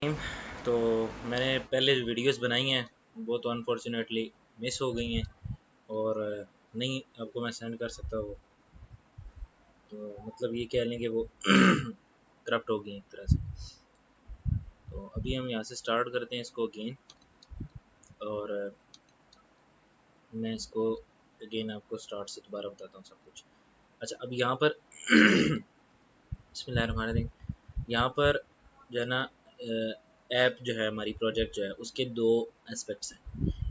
Time. तो मैंने पहले जो वीडियोस बनाई हैं वो तो अनफॉर्चुनेटली मिस हो गई हैं और नहीं आपको मैं सेंड कर सकता हूँ। तो मतलब ये कह लें कि वो करप्ट हो गई एक तरह से। तो अभी हम यहाँ से स्टार्ट करते हैं इसको अगेन और मैं इसको अगेन आपको स्टार्ट से दोबारा बताता हूँ सब कुछ। अच्छा, अब यहाँ पर बिस्मिल्लाहिर्रहमानिर्रहीम, यहाँ पर जो है ना ऐप जो है हमारी प्रोजेक्ट जो है उसके दो एस्पेक्ट्स हैं।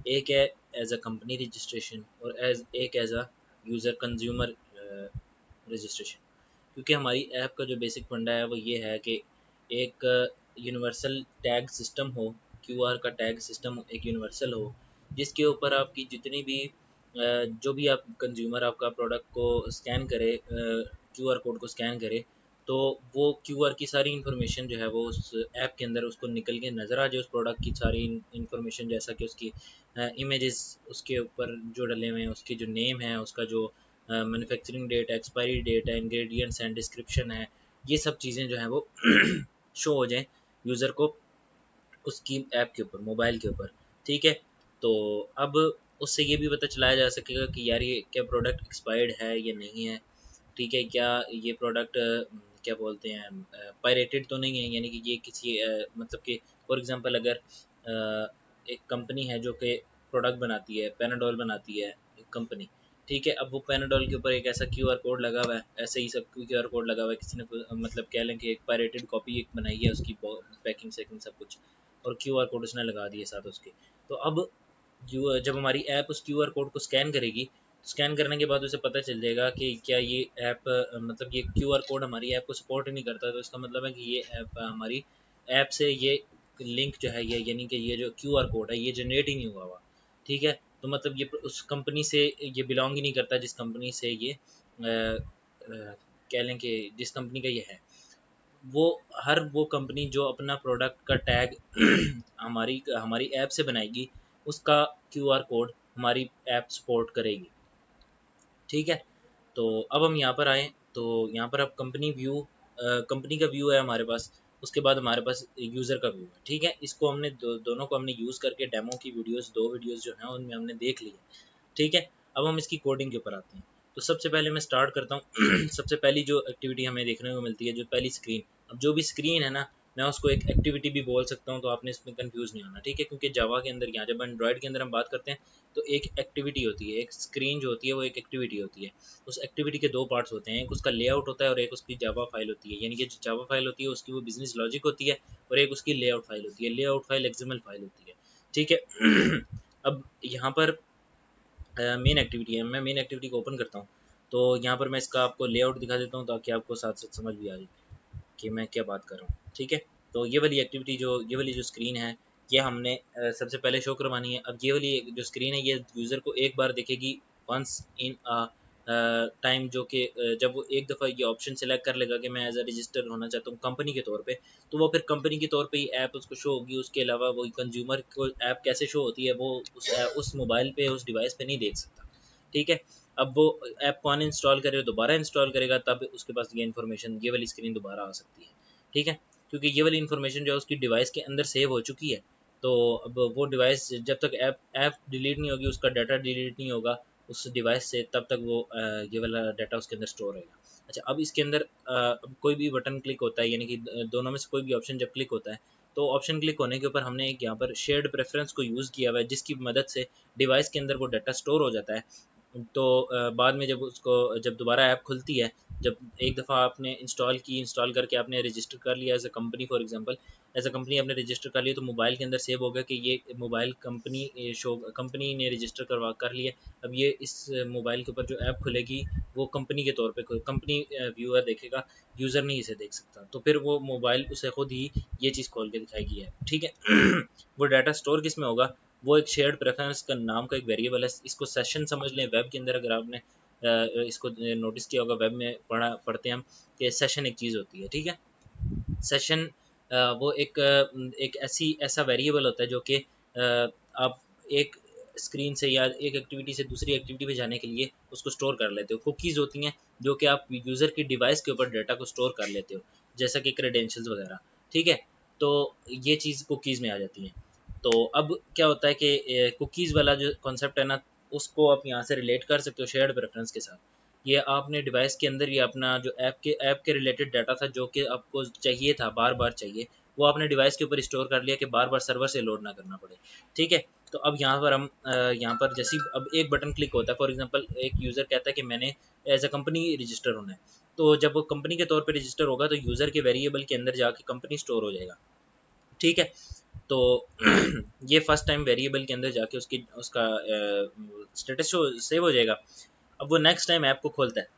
एक है एज अ कंपनी रजिस्ट्रेशन और एक as a user consumer registration. क्योंकि हमारी ऐप का जो बेसिक फंडा है वो ये है कि एक यूनिवर्सल टैग सिस्टम हो, क्यूआर का टैग सिस्टम एक यूनिवर्सल हो, जिसके ऊपर आपकी जितनी भी जो भी आप कंज्यूमर आपका प्रोडक्ट को स्कैन करे, क्यूआर कोड को स्कैन करे, तो वो क्यूआर की सारी इन्फॉर्मेशन जो है वो उस ऐप के अंदर उसको निकल के नज़र आ जाए, उस प्रोडक्ट की सारी इन्फॉर्मेशन, जैसा कि उसकी इमेजेस उसके ऊपर जो डले हुए हैं, उसकी जो नेम है, उसका जो मैन्युफैक्चरिंग डेट, एक्सपायरी डेट है, इंग्रेडिएंट्स एंड डिस्क्रिप्शन है, ये सब चीज़ें जो हैं वो शो हो जाएं यूज़र को उसकी ऐप के ऊपर, मोबाइल के ऊपर। ठीक है, तो अब उससे ये भी पता चलाया जा सकेगा कि यार ये क्या प्रोडक्ट एक्सपायर्ड है या नहीं है। ठीक है, क्या ये प्रोडक्ट क्या बोलते हैं पायरेटेड तो नहीं है, यानी कि ये किसी मतलब कि फॉर एग्जांपल अगर एक कंपनी है जो कि प्रोडक्ट बनाती है, पैनाडोल बनाती है एक कंपनी। ठीक है, अब वो पैनाडोल के ऊपर एक ऐसा क्यूआर कोड लगा हुआ है, ऐसे ही सब क्यूआर कोड लगा हुआ है, किसी ने मतलब कह लें कि एक पायरेटेड कॉपी एक बनाई है उसकी, पैकिंग सेकिंग सब कुछ, और क्यूआर कोड उसने लगा दिए साथ उसके। तो अब जब हमारी ऐप उस क्यूआर कोड को स्कैन करेगी, स्कैन करने के बाद उसे पता चल जाएगा कि क्या ये ऐप मतलब ये क्यूआर कोड हमारी ऐप को सपोर्ट नहीं करता, तो इसका मतलब है कि ये ऐप हमारी ऐप से ये लिंक जो है, ये यानी कि ये जो क्यूआर कोड है ये जनरेट ही नहीं हुआ हुआ। ठीक है, तो मतलब ये उस कंपनी से ये बिलोंग ही नहीं करता जिस कंपनी से ये कह लें कि जिस कंपनी का ये है। वो हर वो कंपनी जो अपना प्रोडक्ट का टैग हमारी हमारी ऐप से बनाएगी, उसका क्यूआर कोड हमारी ऐप सपोर्ट करेगी। ठीक है, तो अब हम यहाँ पर आए, तो यहाँ पर अब कंपनी व्यू, कंपनी का व्यू है हमारे पास। उसके बाद हमारे पास यूज़र का व्यू है। ठीक है, इसको हमने दोनों को हमने यूज़ करके डेमो की वीडियोस, दो वीडियोस जो हैं उनमें हमने देख ली है। ठीक है, अब हम इसकी कोडिंग के ऊपर आते हैं। तो सबसे पहले मैं स्टार्ट करता हूँ सबसे पहली जो एक्टिविटी हमें देखने को मिलती है, जो पहली स्क्रीन। अब जो भी स्क्रीन है ना, मैं उसको एक एक्टिविटी भी बोल सकता हूँ, तो आपने इसमें कंफ्यूज नहीं होना। ठीक है, क्योंकि जावा के अंदर, यहाँ जब एंड्रॉयड के अंदर हम बात करते हैं, तो एक एक्टिविटी होती है, एक स्क्रीन जो होती है वो एक एक्टिविटी होती है। उस एक्टिविटी के दो पार्ट्स होते हैं, एक उसका लेआउट होता है और एक उसकी जावा फाइल होती है। यानी कि जो जावा फाइल होती है उसकी वो बिजनेस लॉजिक होती है, और एक उसकी लेआउट फाइल होती है, लेआउट फाइल एक्सएमएल फाइल होती है। ठीक है अब यहाँ पर मेन एक्टिविटी है, मैं मेन एक्टिविटी को ओपन करता हूँ। तो यहाँ पर मैं इसका आपको लेआउट दिखा देता हूँ ताकि आपको साथ साथ समझ भी आ जाए कि मैं क्या बात कर रहा हूँ। ठीक है, तो ये वाली एक्टिविटी, जो ये वाली जो स्क्रीन है, ये हमने सबसे पहले शो करवानी है। अब ये वाली जो स्क्रीन है ये यूज़र को एक बार दिखेगी, वंस इन टाइम, जो कि जब वो एक दफ़ा ये ऑप्शन सेलेक्ट कर लेगा कि मैं एज अ रजिस्टर होना चाहता हूँ कंपनी के तौर पे, तो वो फिर कंपनी के तौर पे ही ऐप उसको शो होगी। उसके अलावा वो कंज्यूमर को ऐप कैसे शो होती है वो उस मोबाइल पे, उस डिवाइस पे नहीं देख सकता। ठीक है, अब वो ऐप को अनइंस्टॉल करे, दोबारा इंस्टॉल करेगा, तब उसके पास ये इन्फॉर्मेशन, ये वाली स्क्रीन दोबारा आ सकती है। ठीक है, क्योंकि ये वाली इन्फॉर्मेशन जो है उसकी डिवाइस के अंदर सेव हो चुकी है। तो अब वो डिवाइस जब तक ऐप ऐप डिलीट नहीं होगी, उसका डाटा डिलीट नहीं होगा उस डिवाइस से, तब तक वो ये वाला डाटा उसके अंदर स्टोर रहेगा। अच्छा, अब इसके अंदर अब कोई भी बटन क्लिक होता है, यानी कि दोनों में से कोई भी ऑप्शन जब क्लिक होता है, तो ऑप्शन क्लिक होने के ऊपर हमने एक यहाँ पर शेयर्ड प्रेफरेंस को यूज़ किया हुआ है, जिसकी मदद से डिवाइस के अंदर वो डाटा स्टोर हो जाता है। तो बाद में जब उसको, जब दोबारा ऐप खुलती है, जब एक दफ़ा आपने इंस्टॉल की, इंस्टॉल करके आपने रजिस्टर कर लिया as a company, for example as a company आपने रजिस्टर कर लिया, तो मोबाइल के अंदर सेव होगा कि ये मोबाइल कंपनी शो, कंपनी ने रजिस्टर कर लिया। अब ये इस मोबाइल के ऊपर जो ऐप खुलेगी वो कंपनी के तौर पे कंपनी व्यूअर देखेगा, यूज़र नहीं इसे देख सकता। तो फिर वो मोबाइल उसे खुद ही ये चीज़ खोल के दिखाएगी है। ठीक है वो डाटा स्टोर किस में होगा, वो एक शेयर्ड प्रेफरेंस का नाम का एक वेरिएबल है। इसको सेशन समझ लें। वेब के अंदर अगर आपने इसको नोटिस किया होगा, वेब में पढ़ते हैं हम कि सेशन एक चीज़ होती है। ठीक है, सेशन वो एक ऐसा वेरिएबल होता है जो कि आप एक स्क्रीन से या एक एक्टिविटी से दूसरी एक्टिविटी पे जाने के लिए उसको स्टोर कर लेते हो। कुकीज़ होती हैं जो कि आप यूज़र की डिवाइस के ऊपर डाटा को स्टोर कर लेते हो, जैसा कि क्रेडेंशियल्स वगैरह। ठीक है, तो ये चीज़ कुकीज़ में आ जाती है। तो अब क्या होता है कि कुकीज़ वाला जो कॉन्सेप्ट है ना, उसको आप यहाँ से रिलेट कर सकते हो शेयर्ड प्रेफरेंस के साथ। ये आपने डिवाइस के अंदर ही अपना जो ऐप के रिलेटेड डाटा था जो कि आपको चाहिए था, बार बार चाहिए, वो आपने डिवाइस के ऊपर स्टोर कर लिया कि बार बार सर्वर से लोड ना करना पड़े। ठीक है, तो अब यहाँ पर हम यहाँ पर जैसे अब एक बटन क्लिक होता है, फॉर एग्जांपल एक यूज़र कहता है कि मैंने एज अ कंपनी रजिस्टर होना है, तो जब वो कंपनी के तौर पे रजिस्टर होगा तो यूज़र के वेरिएबल के अंदर जाके कंपनी स्टोर हो जाएगा। ठीक है, तो ये फर्स्ट टाइम वेरिएबल के अंदर जाके उसकी उसका स्टेटस सेव हो जाएगा। अब वो नेक्स्ट टाइम ऐप को खोलता है,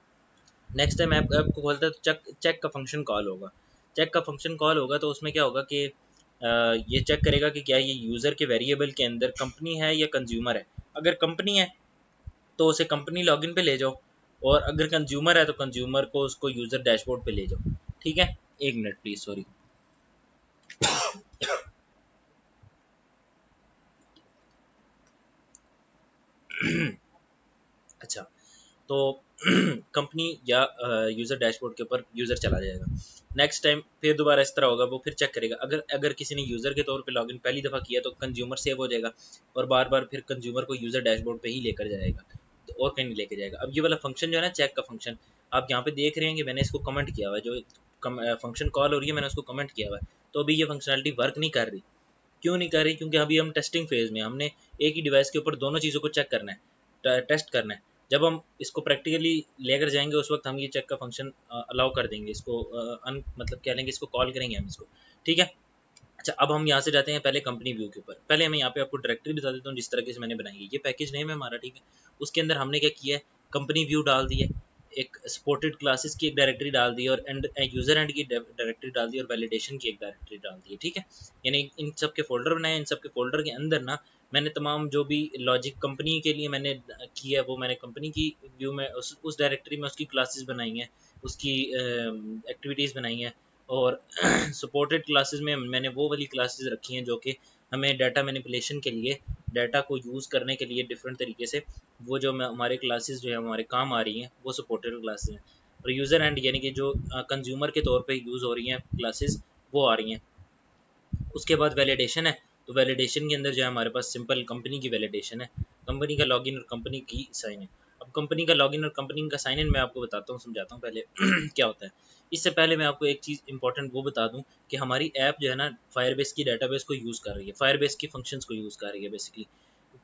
नेक्स्ट टाइम ऐप को खोलता है तो चेक चेक का फंक्शन कॉल होगा। चेक का फंक्शन कॉल होगा तो उसमें क्या होगा कि ये चेक करेगा कि क्या ये यूज़र के वेरिएबल के अंदर कंपनी है या कंज्यूमर है। अगर कंपनी है तो उसे कंपनी लॉगिन पे ले जाओ, और अगर कंज्यूमर है तो कंज्यूमर को उसको यूज़र डैशबोर्ड पे ले जाओ। ठीक है, एक मिनट प्लीज़, सॉरी। अच्छा, तो कंपनी या यूज़र डैशबोर्ड के ऊपर यूज़र चला जाएगा। नेक्स्ट टाइम फिर दोबारा इस तरह होगा, वो फिर चेक करेगा, अगर अगर किसी ने यूज़र के तौर पे लॉगिन पहली दफ़ा किया तो कंज्यूमर सेव हो जाएगा, और बार बार फिर कंज्यूमर को यूज़र डैशबोर्ड पे ही लेकर जाएगा, तो और कहीं नहीं लेके जाएगा। अब ये वाला फंक्शन जो है ना, चेक का फंक्शन, आप यहाँ पे देख रहे हैं कि मैंने इसको कमेंट किया हुआ है, जो फंक्शन कॉल हो रही है मैंने उसको कमेंट किया हुआ है, तो अभी ये फंक्शनलिटी वर्क नहीं कर रही। क्यों नहीं कर रही? क्योंकि अभी हम टेस्टिंग फेज़ में, हमने एक ही डिवाइस के ऊपर दोनों चीज़ों को चेक करना है, टेस्ट करना है। जब हम इसको प्रैक्टिकली लेकर जाएंगे उस वक्त हम ये चेक का फंक्शन अलाउ कर देंगे, इसको मतलब कह लेंगे, इसको कॉल करेंगे हम इसको। ठीक है, अच्छा, अब हम यहाँ से जाते हैं पहले कंपनी व्यू के ऊपर। पहले मैं यहाँ पे आपको डायरेक्टरी बता देता हूँ जिस तरीके से मैंने बनाई है। ये पैकेज नेम है हमारा, ठीक है। उसके अंदर हमने क्या किया है, कंपनी व्यू डाल दी है, एक सपोर्टेड क्लासेस की एक डायरेक्टरी डाल दी है, और एंड यूज़र एंड की डायरेक्टरी डाल दी है, और वैलिडेशन की एक डायरेक्टरी डाल दी है। ठीक है, यानी इन सब के फोल्डर बनाए, इन सब के फोल्डर के अंदर ना मैंने तमाम जो भी लॉजिक कंपनी के लिए मैंने किया है वो मैंने कंपनी की व्यू में उस डायरेक्टरी में उसकी क्लासेस बनाई हैं, उसकी एक्टिविटीज़ बनाई हैं। और सपोर्टेड क्लासेस में मैंने वो वाली क्लासेस रखी हैं जो कि हमें डाटा मैनिपुलेशन के लिए, डाटा को यूज़ करने के लिए डिफरेंट तरीके से, वो जो हमारे क्लासेस जो है हमारे काम आ रही हैं वो सपोर्टेड क्लासेस हैं। और यूज़र एंड यानी कि जो कंज्यूमर के तौर पे यूज़ हो रही हैं क्लासेस, वो आ रही हैं। उसके बाद वैलिडेशन है, तो वैलिडेशन के अंदर जो है हमारे पास सिंपल कंपनी की वैलिडेशन है, कंपनी का लॉगिन और कंपनी की साइन इन। अब कंपनी का लॉगिन और कंपनी का साइन इन मैं आपको बताता हूँ, समझाता हूँ पहले क्या होता है। इससे पहले मैं आपको एक चीज़ इंपॉर्टेंट वो बता दूँ कि हमारी ऐप जो है ना फायरबेस की डाटाबेस को यूज़ कर रही है, फायरबेस की फंक्शंस को यूज़ कर रही है। बेसिकली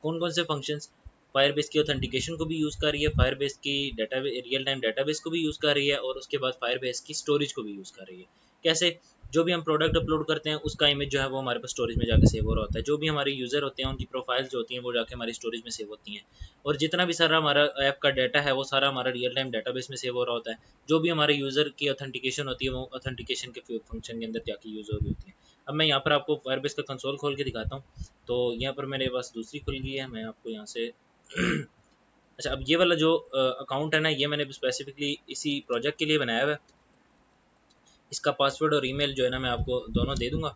कौन कौन से फंक्शंस? फायरबेस की ऑथेंटिकेशन को भी यूज़ कर रही है, फायरबेस की डाटा रियल टाइम डाटाबेस को भी यूज़ कर रही है, और उसके बाद फायरबेस की स्टोरेज को भी यूज़ कर रही है। कैसे? जो भी हम प्रोडक्ट अपलोड करते हैं उसका इमेज जो है वो हमारे पास स्टोरेज में जाके सेव हो रहा होता है। जो भी हमारे यूज़र होते हैं उनकी प्रोफाइल्स जो होती हैं वो जाके हमारी स्टोरेज में सेव होती हैं, और जितना भी सारा हमारा ऐप का डाटा है वो सारा हमारा रियल टाइम डाटाबेस में सेव हो रहा होता है। जो भी हमारे यूज़र की ऑथेंटिकेशन होती है वो ऑथेंटिकेशन के फंक्शन के अंदर जाके यूज़ हो रही होती है। अब मैं यहाँ पर आपको फायरबेस का कंसोल खोल के दिखाता हूँ। तो यहाँ पर मेरे पास दूसरी खुल गई है, मैं आपको यहाँ से अच्छा, अब ये वाला जो अकाउंट है ना, ये मैंने स्पेसिफिकली इसी प्रोजेक्ट के लिए बनाया हुआ है। इसका पासवर्ड और ईमेल जो है ना मैं आपको दोनों दे दूंगा।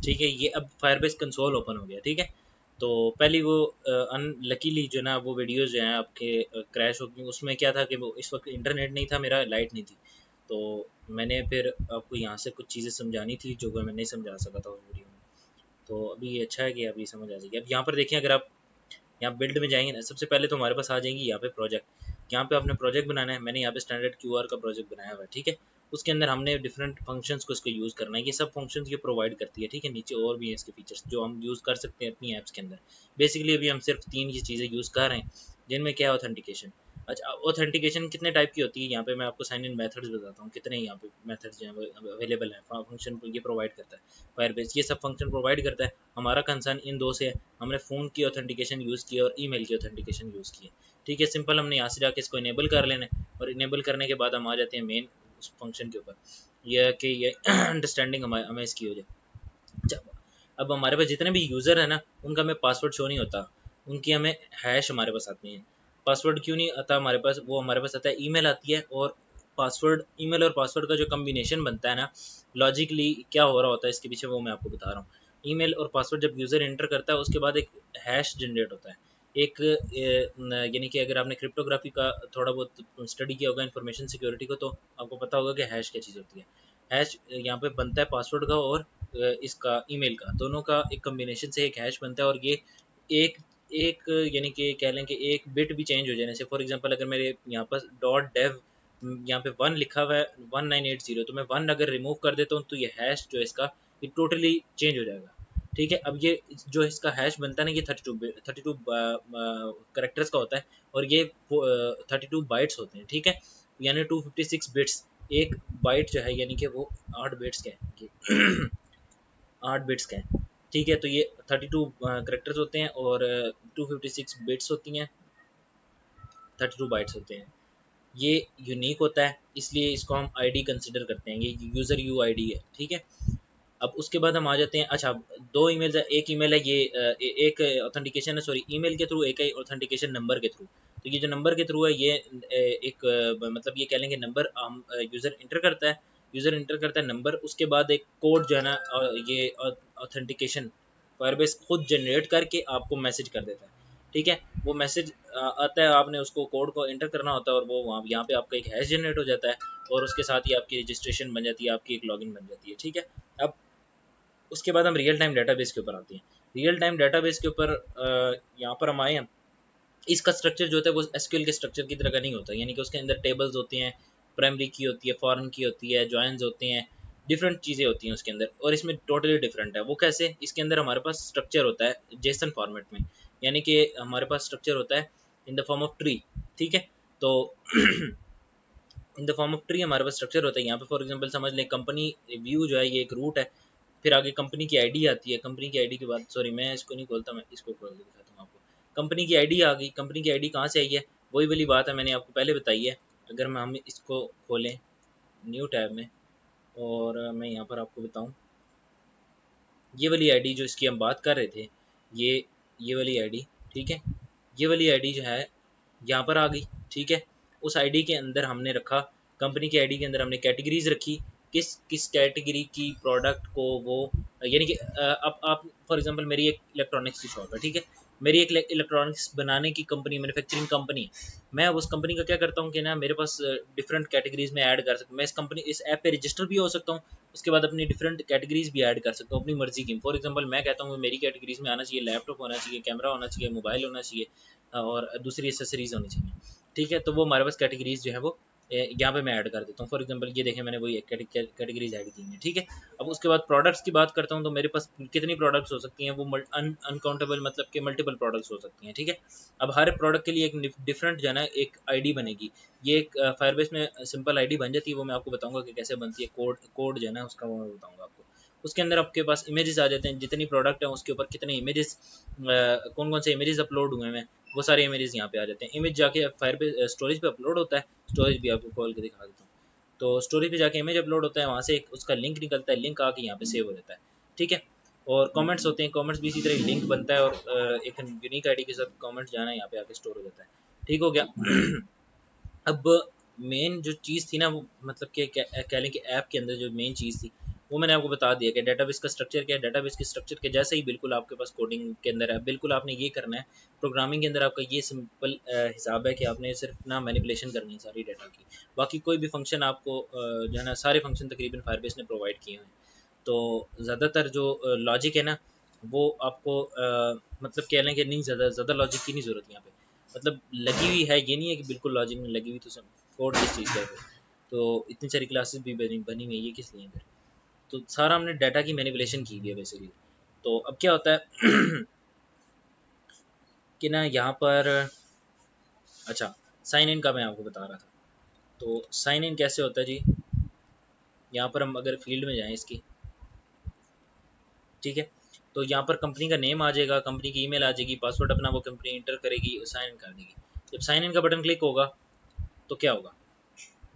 ठीक है, ये अब फायरबेस कंसोल ओपन हो गया। ठीक है, तो पहली वो अनलकीली जो ना वो वीडियोस जो हैं आपके क्रैश हो गई। उसमें क्या था कि वो इस वक्त इंटरनेट नहीं था, मेरा लाइट नहीं थी, तो मैंने फिर आपको यहाँ से कुछ चीज़ें समझानी थी जो मैं नहीं समझा सका था उस वीडियो में। तो अभी ये अच्छा है कि अभी समझ आ जाएगी। अब यहाँ पर देखें, अगर आप यहाँ बिल्ड में जाएंगे ना, सबसे पहले तो हमारे पास आ जाएंगी यहाँ पे प्रोजेक्ट। यहाँ पे आपने प्रोजेक्ट बनाना है, मैंने यहाँ पे स्टैंडर्ड क्यूआर का प्रोजेक्ट बनाया हुआ है। ठीक है, उसके अंदर हमने डिफरेंट फंक्शंस को इसको यूज़ करना है। ये सब फंक्शंस ये प्रोवाइड करती है। ठीक है, नीचे और भी है इसके फीचर्स जो हम यूज़ कर सकते हैं अपनी ऐप्स के अंदर। बेसिकली अभी हम सिर्फ 3 ही चीज़ें यूज़ कर रहे हैं, जिनमें क्या है ऑथेंटिकेशन। अच्छा, ऑथेंटिकेशन कितने टाइप की होती है, यहाँ पे मैं आपको साइन इन मेथड्स बताता हूँ कितने यहाँ पे मेथड्स जो हैं वो अवेलेबल हैं। फंक्शन ये प्रोवाइड करता है फायरबेस, ये सब फंक्शन प्रोवाइड करता है। हमारा कंसर्न इन दो से है, हमने फ़ोन की ऑथेंटिकेशन यूज़ की है और ईमेल की ऑथेंटिकेशन यूज़ की है। ठीक है, सिंपल हमने यहाँ से जाके इसको इनेबल कर लेना है, और इनेबल करने के बाद हम आ जाते हैं मेन उस फंक्शन के ऊपर, यह कि ये अंडरस्टैंडिंग हमें इसकी हो जाए। अच्छा, अब हमारे पास जितने भी यूज़र है ना उनका हमें पासवर्ड शो नहीं होता, उनकी हमें हैश हमारे पास आती हैं। पासवर्ड क्यों नहीं आता हमारे पास, वो हमारे पास आता है ईमेल आती है, और पासवर्ड, ईमेल और पासवर्ड का जो कम्बिनेशन बनता है ना, लॉजिकली क्या हो रहा होता है इसके पीछे वो मैं आपको बता रहा हूँ। ईमेल और पासवर्ड जब यूज़र एंटर करता है उसके बाद एक हैश जनरेट होता है। एक यानी कि अगर आपने क्रिप्टोग्राफी का थोड़ा बहुत स्टडी किया होगा, इंफॉर्मेशन सिक्योरिटी को, तो आपको पता होगा कि हैश क्या चीज़ होती है। हैश यहाँ पे बनता है पासवर्ड का और इसका ईमेल का, दोनों का एक कम्बिनेशन से एक हैश बनता है। और ये एक एक यानी कि कह लें कि एक बिट भी चेंज हो जाने से, फॉर एग्जांपल अगर मेरे यहाँ पर डॉट डेव यहाँ पे 1 लिखा हुआ है 1980, तो मैं 1 अगर रिमूव कर देता हूँ तो ये हैश जो है इसका ये टोटली चेंज हो जाएगा। ठीक है, अब ये जो इसका हैश बनता है ना, ये 32 करेक्टर्स का होता है, और ये 32 बाइट्स होते हैं। ठीक है, यानी 256 बिट्स। एक बाइट जो है यानी कि वो 8 बिट्स का है, 8 बिट्स का है। ठीक है, तो ये 32 करेक्टर्स होते हैं और 256 बिट्स होती हैं, 32 बाइट्स होते हैं। ये यूनिक होता है, इसलिए इसको हम आईडी कंसिडर करते हैं, ये यूज़र यू आईडी है। ठीक है, अब उसके बाद हम आ जाते हैं, अच्छा दो ईमेल है, एक ईमेल है ये एक ऑथेंटिकेशन है, सॉरी ईमेल के थ्रू, एक है ऑथेंटिकेशन नंबर के थ्रू। तो ये जो नंबर के थ्रू है ये एक मतलब ये कह लेंगे नंबर हम यूज़र इंटर करता है, यूज़र इंटर करता है नंबर, उसके बाद एक कोड जो है ना ये ऑथेंटिकेशन फायरबेस खुद जनरेट करके आपको मैसेज कर देता है। ठीक है, वो मैसेज आता है, आपने उसको कोड को एंटर करना होता है और वो वहाँ यहाँ पे आपका एक हैश जनरेट हो जाता है, और उसके साथ ही आपकी रजिस्ट्रेशन बन जाती है, आपकी एक लॉगिन बन जाती है। ठीक है, अब उसके बाद हम रियल टाइम डाटाबेस के ऊपर आते हैं। रियल टाइम डाटाबेस के ऊपर यहाँ पर हम आए हैं, इसका स्ट्रक्चर जो होता है वो एसक्यूएल के स्ट्रक्चर की तरह का नहीं होता, यानी कि उसके अंदर टेबल्स होती हैं, प्राइमरी की होती है, फॉरेन की होती है, जॉइंस होते हैं, डिफरेंट चीज़ें होती हैं उसके अंदर, और इसमें टोटली डिफरेंट है। वो कैसे, इसके अंदर हमारे पास स्ट्रक्चर होता है जेसन फॉर्मेट में, यानी कि हमारे पास स्ट्रक्चर होता है in the form of tree. ठीक है, तो in the form of tree हमारे पास स्ट्रक्चर होता है। यहाँ पे फॉर एग्जांपल समझ लें कंपनी व्यू जो है ये एक रूट है, फिर आगे कंपनी की आईडी आती है, कंपनी की आईडी के बाद, सॉरी मैं इसको नहीं खोलता, मैं इसको खोल के दिखाता हूँ आपको। कंपनी की आईडी आ गई, कंपनी की आईडी कहाँ से आई है, वही वाली बात है मैंने आपको पहले बताई है। अगर हम इसको खोलें न्यू टैब में, और मैं यहाँ पर आपको बताऊँ, ये वाली आईडी जो इसकी हम बात कर रहे थे, ये वाली आईडी, ठीक है, ये वाली आईडी जो है यहाँ पर आ गई। ठीक है, उस आईडी के अंदर हमने रखा, कंपनी की आईडी के अंदर हमने कैटेगरीज रखी, किस किस कैटेगरी की प्रोडक्ट को वो, यानी कि अब आप फॉर एग्जांपल मेरी एक इलेक्ट्रॉनिक्स की शॉप है। ठीक है, मेरी एक इलेक्ट्रॉनिक्स बनाने की कंपनी, मैन्युफैक्चरिंग कंपनी है। मैं उस कंपनी का क्या करता हूँ कि ना मेरे पास डिफरेंट कैटेगरीज में ऐड कर सकता हूँ, मैं इस कंपनी इस ऐप पे रजिस्टर भी हो सकता हूँ, उसके बाद अपनी डिफरेंट कैटेगरीज भी ऐड कर सकता हूँ अपनी मर्जी की। फॉर एग्जांपल मैं कहता हूँ मेरी कैटेगरीज में आना चाहिए लैपटॉप होना चाहिए, कैमरा होना चाहिए, मोबाइल होना चाहिए, और दूसरी एसेसरीज होनी चाहिए। ठीक है, तो वो हमारे पास कैटेगरीज जो है वो यहाँ पे मैं ऐड कर देता हूँ। फॉर एग्जांपल ये देखें मैंने वही कैटेगरीज ऐड की हैं। ठीक है, अब उसके बाद प्रोडक्ट्स की बात करता हूँ, तो मेरे पास कितनी प्रोडक्ट्स हो सकती हैं, वो अनकाउंटेबल मतलब कि मल्टीपल प्रोडक्ट्स हो सकती हैं। ठीक है, अब हर प्रोडक्ट के लिए एक डिफरेंट जो है ना एक आईडी बनेगी। ये एक फायरबेस में सिंपल आईडी बन जाती है, वो मैं आपको बताऊंगा कि कैसे बनती है, कोड कोड जो है ना उसका वो मैं बताऊंगा आपको। उसके अंदर आपके पास इमेजेस आ जाते हैं, जितनी प्रोडक्ट है उसके ऊपर कितने इमेजेस, कौन कौन से इमेजेस अपलोड हुए हैं, वो सारे इमेजेस यहाँ पे आ जाते हैं। इमेज जाके फायर पे स्टोरेज पे अपलोड होता है, स्टोरेज भी आपको खोल के दिखा देता हूँ। तो स्टोरेज पे जाके इमेज अपलोड होता है, वहाँ से एक उसका लिंक निकलता है, लिंक आके यहाँ पे सेव हो जाता है। ठीक है, और कमेंट्स होते हैं, कमेंट्स भी इसी तरह लिंक बनता है, और एक यूनिक आईडी के साथ कमेंट्स जाना यहाँ पे आके स्टोर हो जाता है। ठीक हो गया। अब मेन जो चीज़ थी ना वो मतलब कि कह लें कि ऐप के अंदर जो मेन चीज़ थी वो मैंने आपको बता दिया कि डेटाबेस का स्ट्रक्चर क्या है। डेटाबेस के स्ट्रक्चर के जैसे ही बिल्कुल आपके पास कोडिंग के अंदर है, बिल्कुल आपने ये करना है, प्रोग्रामिंग के अंदर आपका ये सिंपल हिसाब है कि आपने सिर्फ ना मैनिपुलेशन करनी है सारी डाटा की, बाकी कोई भी फंक्शन आपको जो है ना सारे फंक्शन तकरीबन फायरबेस ने प्रोवाइड किए हैं। तो ज़्यादातर जो लॉजिक है ना वो आपको मतलब कह लें कि नहीं, ज़्यादा लॉजिक की नहीं ज़रूरत यहाँ पे, मतलब लगी हुई है, ये नहीं है कि बिल्कुल लॉजिक में लगी हुई, तो सब कोड किस चीज़ का है फिर, तो इतनी सारी क्लासेस भी बनी हुई है, ये किस लिए फिर, तो सारा हमने डाटा की मैनिपुलेशन की हुई है बेसिकली। तो अब क्या होता है कि ना यहाँ पर, अच्छा साइन इन का मैं आपको बता रहा था, तो साइन इन कैसे होता है जी, यहाँ पर हम अगर फील्ड में जाएँ इसकी, ठीक है, तो यहाँ पर कंपनी का नेम आ जाएगा, कंपनी की ईमेल आ जाएगी, पासवर्ड अपना वो कंपनी इंटर करेगी और साइन इन कर देगी। जब साइन इन का बटन क्लिक होगा तो क्या होगा,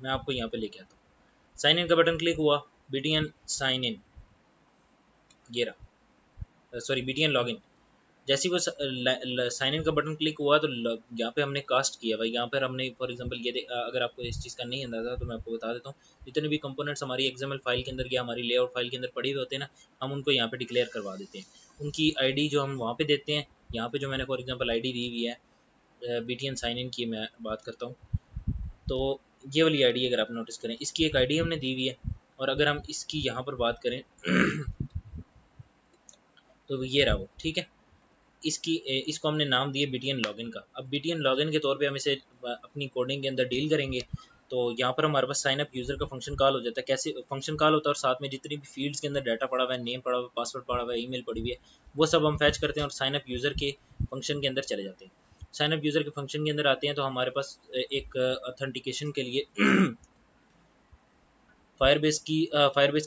मैं आपको यहाँ पे लेके आता हूँ। साइन इन का बटन क्लिक हुआ, बीटीएन साइन इन, ये रहा, सॉरी बीटीएन लॉगिन, जैसे ही वो साइन इन का बटन क्लिक हुआ तो यहाँ पे हमने कास्ट किया भाई। यहाँ पर हमने फॉर एग्जांपल ये अगर आपको इस चीज़ का नहीं अंदाजा तो मैं आपको बता देता हूँ, जितने भी कंपोनेंट्स हमारी एक्सएमएल फाइल के अंदर या हमारी लेआउट फाइल के अंदर पड़े हुए होते हैं ना, हम उनको यहाँ पे डिक्लेयर करवा देते हैं। उनकी आईडी जो हम वहाँ पे देते हैं, यहाँ पे जो मैंने फॉर एग्जांपल आईडी दी हुई है BTN साइन इन की मैं बात करता हूँ, तो ये वाली आईडी अगर आप नोटिस करें, इसकी एक आईडी हमने दी हुई है। और अगर हम इसकी यहाँ पर बात करें तो ये रहा वो, ठीक है। इसको हमने नाम दिए BTN लॉगिन का। अब BTN लॉगिन के तौर पे हम इसे अपनी कोडिंग के अंदर डील करेंगे। तो यहाँ पर हमारे पास साइन अप यूज़र का फंक्शन कॉल हो जाता है। कैसे फंक्शन कॉल होता है, और साथ में जितनी भी फील्ड्स के अंदर डाटा पड़ा हुआ है, नेम पड़ा हुआ है, पासवर्ड पड़ा हुआ है, ईमेल पड़ी हुई है, वो सब हम फैच करते हैं और साइन अप यूज़र के फंक्शन के अंदर चले जाते हैं। साइन अप यूज़र के फंक्शन के अंदर आते हैं तो हमारे पास एक ऑथेंटिकेशन के लिए फायरबेस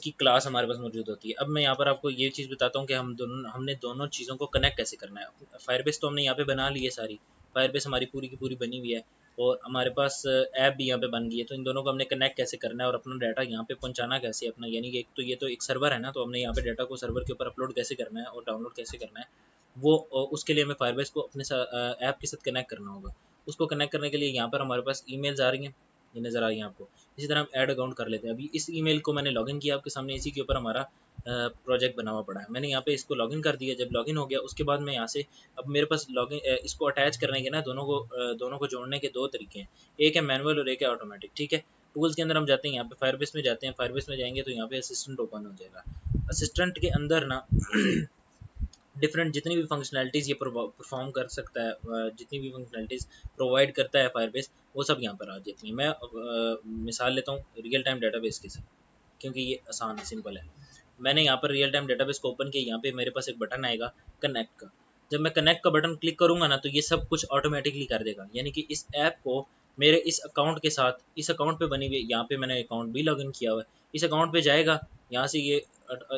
की क्लास हमारे पास मौजूद होती है। अब मैं यहाँ पर आपको ये चीज़ बताता हूँ कि हमने दोनों चीज़ों को कनेक्ट कैसे करना है। फायरबेस तो हमने यहाँ पे बना ली है सारी, फायरबेस हमारी पूरी की पूरी बनी हुई है और हमारे पास ऐप भी यहाँ पे बन गई है। तो इन दोनों को हमने कनेक्ट कैसे करना है और अपना डाटा यहाँ पे पहुँचाना कैसे अपना, यानी कि एक तो ये तो एक सर्वर है ना, तो हमने यहाँ पे डाटा को सर्वर के ऊपर अपलोड कैसे करना है और डाउनलोड कैसे करना है, वो उसके लिए हमें फायरबेस को अपने ऐप के साथ कनेक्ट करना होगा। उसको कनेक्ट करने के लिए यहाँ पर हमारे पास ईमेल्स आ रही हैं, ये नज़र आ रही हैं आपको। इसी तरह हम ऐड अकाउंट कर लेते हैं। अभी इस ईमेल को मैंने लॉगिन किया आपके सामने, इसी के ऊपर हमारा प्रोजेक्ट बना हुआ पड़ा है। मैंने यहाँ पे इसको लॉगिन कर दिया। जब लॉगिन हो गया उसके बाद मैं यहाँ से, अब मेरे पास लॉगिन इसको अटैच करने के ना दोनों को जोड़ने के दो तरीके हैं, एक है मैनुअल और एक है ऑटोमेटिक, ठीक है। टूल्स के अंदर हम जाते हैं, यहाँ पे फायरबेस में जाते हैं, फायरबेस में जाएंगे तो यहाँ पे असिस्टेंट ओपन हो जाएगा। असिस्टेंट के अंदर ना डिफरेंट जितनी भी फंक्शनैलिटीज़ ये परफॉर्म कर सकता है, जितनी भी फंक्शनैलिटीज़ प्रोवाइड करता है फायरबेस, वो सब यहाँ पर आ जाती हैं। मैं मिसाल लेता हूँ रियल टाइम डेटाबेस के साथ, क्योंकि ये आसान है, सिंपल है। मैंने यहाँ पर रियल टाइम डेटाबेस को ओपन किया। यहाँ पे मेरे पास एक बटन आएगा कनेक्ट का। जब मैं कनेक्ट का बटन क्लिक करूँगा ना, तो ये सब कुछ ऑटोमेटिकली कर देगा, यानी कि इस ऐप को मेरे इस अकाउंट के साथ, इस अकाउंट पे बनी हुई, यहाँ पे मैंने अकाउंट भी लॉगिन किया हुआ है, इस अकाउंट पे जाएगा। यहाँ से ये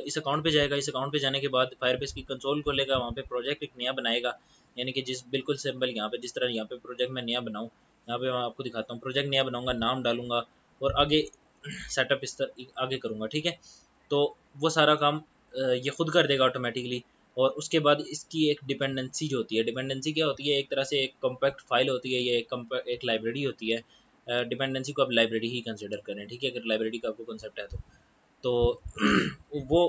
इस अकाउंट पे जाएगा। इस अकाउंट पे जाने के बाद फायरबेस की कंसोल खोलेगा, वहाँ पे प्रोजेक्ट एक नया बनाएगा, यानी कि जिस बिल्कुल सिंपल यहाँ पे जिस तरह यहाँ पे प्रोजेक्ट मैं नया बनाऊँ, यहाँ पे मैं आपको दिखाता हूँ। प्रोजेक्ट नया बनाऊँगा, नाम डालूंगा और आगे सेटअप इस तरह आगे करूँगा, ठीक है। तो वो सारा काम ये खुद कर देगा ऑटोमेटिकली। और उसके बाद इसकी एक डिपेंडेंसी जो होती है, डिपेंडेंसी क्या होती है, एक तरह से एक कॉम्पैक्ट फाइल होती है, ये एक लाइब्रेरी होती है। डिपेंडेंसी को आप लाइब्रेरी ही कंसिडर करें, ठीक है, अगर लाइब्रेरी का आपको कंसेप्ट है तो वो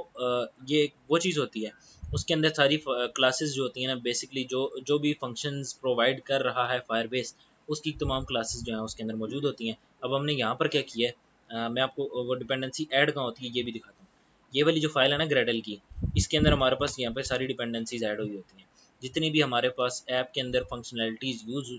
ये वो चीज़ होती है। उसके अंदर सारी क्लासेस जो होती हैं ना, बेसिकली जो जो भी फंक्शंस प्रोवाइड कर रहा है फायरबेस, उसकी तमाम क्लासेस जो हैं उसके अंदर मौजूद होती हैं। अब हमने यहाँ पर क्या किया है, मैं आपको वो डिपेंडेंसी ऐड कहाँ होती है ये भी दिखाता हूँ। ये वाली जो फाइल है ना ग्रेडल की, इसके अंदर हमारे पास यहाँ पे सारी डिपेंडेंसीज ऐड हुई होती हैं। जितनी भी हमारे पास ऐप के अंदर फंक्शनैलिटीज़ यूज़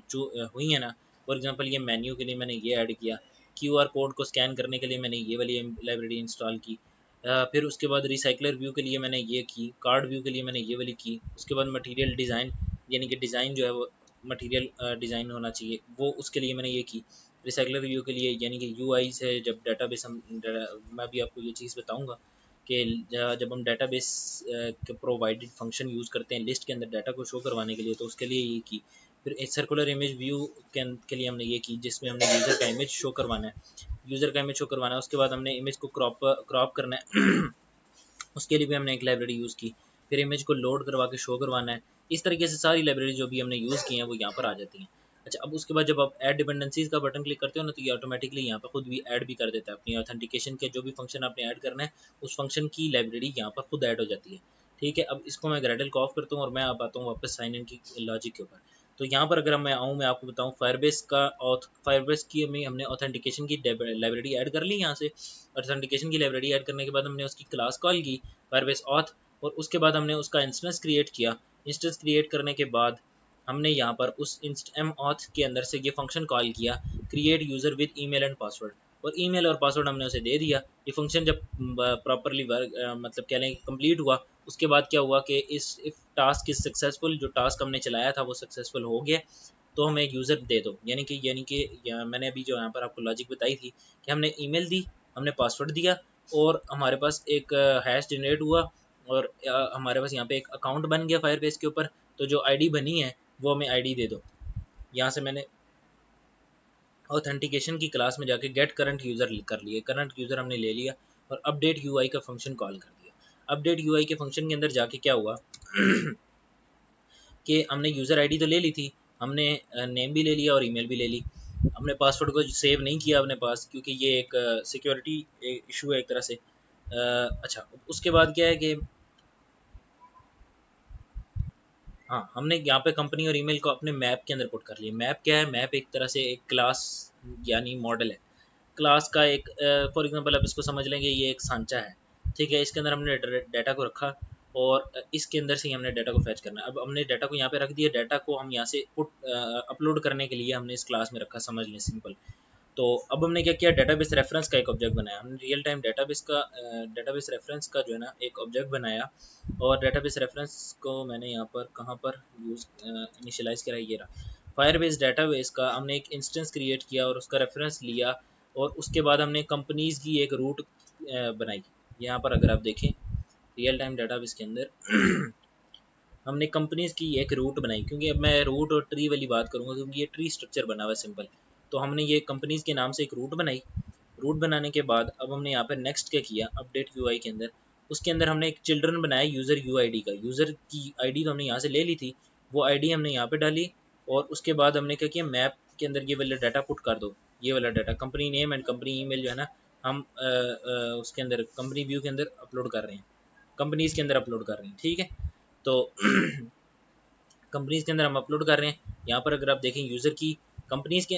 हुई हैं ना, फॉर एग्जांपल ये मेन्यू के लिए मैंने ये ऐड किया, क्यूआर कोड को स्कैन करने के लिए मैंने ये वाली लाइब्रेरी इंस्टॉल की, फिर उसके बाद रिसाइकलर व्यू के लिए मैंने ये की, कार्ड व्यू के लिए मैंने ये वाली की। उसके बाद मटेरियल डिज़ाइन, यानी कि डिज़ाइन जो है वो मटेरियल डिज़ाइन होना चाहिए, वो उसके लिए मैंने ये की। रिसाइकलर व्यू के लिए यानी कि यूआई से जब डाटाबेस मैं भी आपको ये चीज़ बताऊंगा कि जब हम डाटाबेस के प्रोवाइडेड फंक्शन यूज़ करते हैं लिस्ट के अंदर डाटा को शो करवाने के लिए, तो उसके लिए ये की। फिर एक सर्कुलर इमेज व्यू के लिए हमने ये की, जिसमें हमने यूज़र का इमेज शो करवाना है, उसके बाद हमने इमेज को क्रॉप करना है उसके लिए भी हमने एक लाइब्रेरी यूज़ की। फिर इमेज को लोड करवा के शो करवाना है। इस तरीके से सारी लाइब्रेरी जो भी हमने यूज़ की हैं वो यहाँ पर आ जाती हैं। अच्छा, अब उसके बाद जब आप ऐड डिपेंडेंसीज का बटन क्लिक करते हो ना, तो ये ऑटोमेटिकली यहाँ पर खुद भी ऐड भी कर देता है। अपनी ऑथेंटिकेशन के जो भी फंक्शन आपने ऐड करना है, उस फंक्शन की लाइब्रेरी यहाँ पर खुद ऐड हो जाती है, ठीक है। अब इसको मैं ग्रेडल को ऑफ करता हूँ और मैं आप आता हूँ वापस साइन इन की लॉजिक के ऊपर। तो यहाँ पर अगर मैं आऊँ, मैं आपको बताऊँ फायरबेस की हमने ऑथेंटिकेशन की लाइब्रेरी ऐड कर ली। यहाँ से ऑथेंटिकेशन की लाइब्रेरी ऐड करने के बाद हमने उसकी क्लास कॉल की फायरबेस ऑथ, और उसके बाद हमने उसका इंस्टेंस क्रिएट किया। इंस्टेंस क्रिएट करने के बाद हमने यहाँ पर उस एम ऑथ के अंदर से ये फंक्शन कॉल किया, create user with email and password, और ईमेल और पासवर्ड हमने उसे दे दिया। ये फंक्शन जब प्रॉपरली मतलब कह लें कंप्लीट हुआ, उसके बाद क्या हुआ कि इफ टास्क इज सक्सेसफुल, जो टास्क हमने चलाया था वो सक्सेसफुल हो गया, तो हमें यूज़र दे दो। यानी कि मैंने अभी जो यहाँ पर आपको लॉजिक बताई थी कि हमने ईमेल दी, हमने पासवर्ड दिया, और हमारे पास एक हैश जनरेट हुआ, और हमारे पास यहाँ पे एक अकाउंट बन गया फायरबेस के ऊपर। तो जो आईडी बनी है वो हमें आईडी दे दो। यहाँ से मैंने ऑथेंटिकेशन की क्लास में जाके गेट करंट यूज़र कर लिए, करंट यूज़र हमने ले लिया, और अपडेट यूआई का फंक्शन कॉल कर दिया। अपडेट यूआई के फंक्शन के अंदर जाके क्या हुआ कि हमने यूज़र आईडी तो ले ली थी, हमने नेम भी ले लिया और ईमेल भी ले ली, हमने पासवर्ड को सेव नहीं किया अपने पास, क्योंकि ये एक सिक्योरिटी इशू है एक तरह से। अच्छा, उसके बाद क्या है कि हाँ, हमने यहाँ पे कंपनी और ईमेल को अपने मैप के अंदर पुट कर लिया। मैप क्या है? मैप एक तरह से एक क्लास यानी मॉडल है। क्लास का एक फॉर एग्जांपल आप इसको समझ लेंगे, ये एक सांचा है, ठीक है। इसके अंदर हमने डाटा को रखा और इसके अंदर से ही हमने डाटा को फैच करना है। अब हमने डाटा को यहाँ पे रख दिया, डाटा को हम यहाँ से अपलोड करने के लिए हमने इस क्लास में रखा, समझ लें सिंपल। तो अब हमने क्या किया, डेटाबेस रेफरेंस का एक ऑब्जेक्ट बनाया हमने, रियल टाइम डेटाबेस रेफरेंस का जो है ना एक ऑब्जेक्ट बनाया। और डेटाबेस रेफरेंस को मैंने यहाँ पर कहाँ पर यूज़ इनिशियलाइज़ करा, ये रहा। फायरबेस डेटाबेस का हमने एक इंस्टेंस क्रिएट किया और उसका रेफरेंस लिया, और उसके बाद हमने कंपनीज़ की एक रूट बनाई। यहाँ पर अगर आप देखें रियल टाइम डेटाबेस के अंदर हमने कंपनीज़ की एक रूट बनाई, क्योंकि अब मैं रूट और ट्री वाली बात करूँगा क्योंकि ये ट्री स्ट्रक्चर बना हुआ है सिंपल। तो हमने ये कंपनीज़ के नाम से एक रूट बनाई। रूट बनाने के बाद अब हमने यहाँ पर नेक्स्ट क्या किया, अपडेट यूआई के अंदर, उसके अंदर हमने एक चिल्ड्रन बनाया यूज़र यूआईडी का। यूज़र की आईडी तो हमने यहाँ से ले ली थी, वो आईडी हमने यहाँ पे डाली। और उसके बाद हमने क्या किया, मैप के अंदर ये वाला डाटा पुट कर दो, ये वाला data company name and company email जो है ना, हम उसके अंदर कंपनी व्यू के अंदर अपलोड कर रहे हैं, कंपनीज़ के अंदर अपलोड कर रहे हैं, ठीक है। तो कंपनीज़ के अंदर हम अपलोड कर रहे हैं। यहाँ पर अगर आप देखें यूज़र की कंपनीज़ के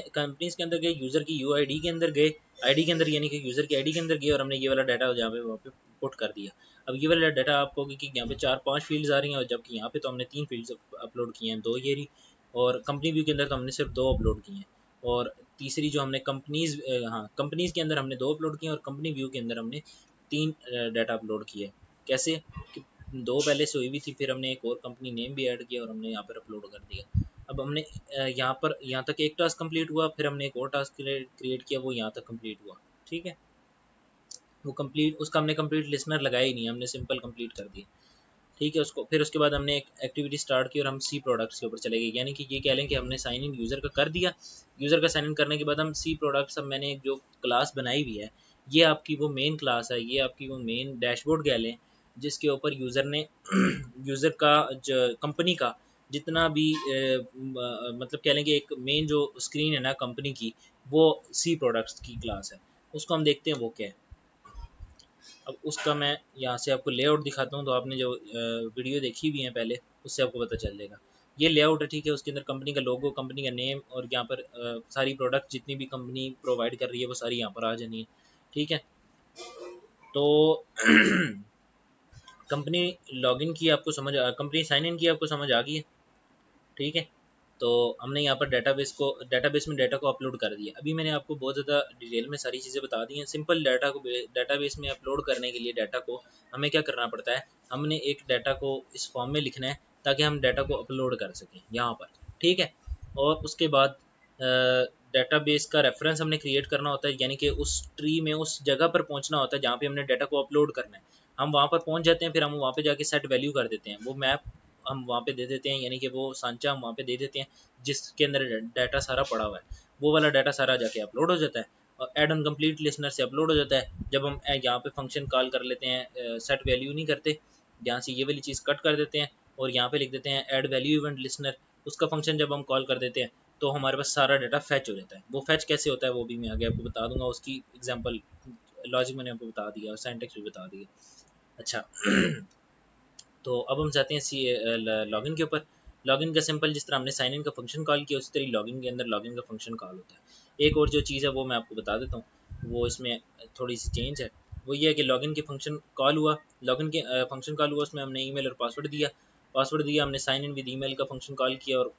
अंदर गए, यूज़र की यूआईडी के अंदर गए, आईडी के अंदर यानी कि यूज़र की आईडी के अंदर गए, और हमने ये वाला डाटा जहाँ पे वहाँ पे पुट कर दिया। अब ये वाला डाटा आपको होगी कि यहाँ पे 4-5 फील्ड्स आ रही हैं, और जबकि यहाँ पे तो हमने 3 फील्ड्स अपलोड किए हैं, 2 ये रही, और कंपनी व्यू के अंदर तो हमने सिर्फ 2 अपलोड किए हैं। और तीसरी जो हमने कंपनीज़ के अंदर हमने 2 अपलोड किए, और कंपनी व्यू के अंदर हमने 3 डाटा अपलोड किए। कैसे? 2 पहले से हुई हुई थी, फिर हमने एक और कंपनी नेम भी ऐड किया और हमने यहाँ पर अपलोड कर दिया। अब हमने यहाँ तक एक टास्क कंप्लीट हुआ, फिर हमने एक और टास्क क्रिएट किया, वो यहाँ तक कंप्लीट हुआ, ठीक है। वो कंप्लीट, उसका हमने कंप्लीट लिसनर लगाया ही नहीं, हमने सिंपल कंप्लीट कर दिया, ठीक है। उसको फिर उसके बाद हमने एक एक्टिविटी स्टार्ट की और हम सी प्रोडक्ट्स के ऊपर चले गए, यानी कि ये कह लें कि हमने साइन इन यूज़र का कर दिया। यूज़र का साइन इन करने के बाद हम सी प्रोडक्ट्स, अब मैंने एक जो क्लास बनाई हुई है, ये आपकी वो मेन क्लास है, ये आपकी वो मेन डैशबोर्ड कह लें, जिसके ऊपर यूज़र ने यूज़र का जो कंपनी का जितना भी मतलब कह लें कि एक मेन जो स्क्रीन है ना कंपनी की, वो सी प्रोडक्ट्स की क्लास है। उसको हम देखते हैं वो क्या है। अब उसका मैं यहाँ से आपको लेआउट दिखाता हूँ, तो आपने जो वीडियो देखी हुई है पहले, उससे आपको पता चल जाएगा। ये लेआउट है, ठीक है। उसके अंदर कंपनी का लोगो, कंपनी का नेम, और यहाँ पर सारी प्रोडक्ट जितनी भी कंपनी प्रोवाइड कर रही है वो सारी यहाँ पर आ जानी है, ठीक है। तो कंपनी लॉगिन की आपको कंपनी साइन इन की आपको समझ आ गई है, ठीक है। तो हमने यहाँ पर डेटाबेस में डाटा को अपलोड कर दिया। अभी मैंने आपको बहुत ज़्यादा डिटेल में सारी चीज़ें बता दी हैं। सिंपल डेटाबेस में अपलोड करने के लिए डाटा को हमें क्या करना पड़ता है, हमने एक डाटा को इस फॉर्म में लिखना है ताकि हम डाटा को अपलोड कर सकें यहाँ पर, ठीक है। और उसके बाद डेटाबेस का रेफरेंस हमने क्रिएट करना होता है, यानी कि उस ट्री में उस जगह पर पहुँचना होता है जहाँ पे हमने डाटा को अपलोड करना है। हम वहाँ पर पहुँच जाते हैं, फिर हम वहाँ पे जाके सेट वैल्यू कर देते हैं, वो मैप हम वहाँ पे दे देते हैं, यानी कि वो सांचा हम वहाँ पे दे देते हैं जिसके अंदर डाटा सारा पड़ा हुआ है, वो वाला डाटा सारा जाके अपलोड हो जाता है, और एड ऑन कंप्लीट लिसनर से अपलोड हो जाता है। जब हम यहाँ पे फंक्शन कॉल कर लेते हैं, सेट वैल्यू नहीं करते, यहाँ से ये वाली चीज़ कट कर देते हैं और यहाँ पे लिख देते हैं ऐड वैल्यू इवेंट लिसनर। उसका फंक्शन जब हम कॉल कर देते हैं तो हमारे पास सारा डाटा फैच हो जाता है। वो फैच कैसे होता है वो भी मैं आगे आपको बता दूंगा, उसकी एग्जांपल लॉजिक मैंने आपको बता दिया और सिंटैक्स भी बता दिया। अच्छा तो अब हम जाते हैं लॉगिन के ऊपर। लॉगिन का सिंपल, जिस तरह हमने साइन इन का फंक्शन कॉल किया उसी तरह लॉगिन के अंदर लॉगिन का फंक्शन कॉल होता है। एक और जो चीज़ है वो मैं आपको बता देता हूँ, वो इसमें थोड़ी सी चेंज है। वो ये है कि लॉगिन के फंक्शन कॉल हुआ, लॉगिन के फंक्शन कॉल हुआ, उसमें हमने ईमेल और पासवर्ड दिया, हमने साइन इन विद ईमेल का फंक्शन कॉल किया, और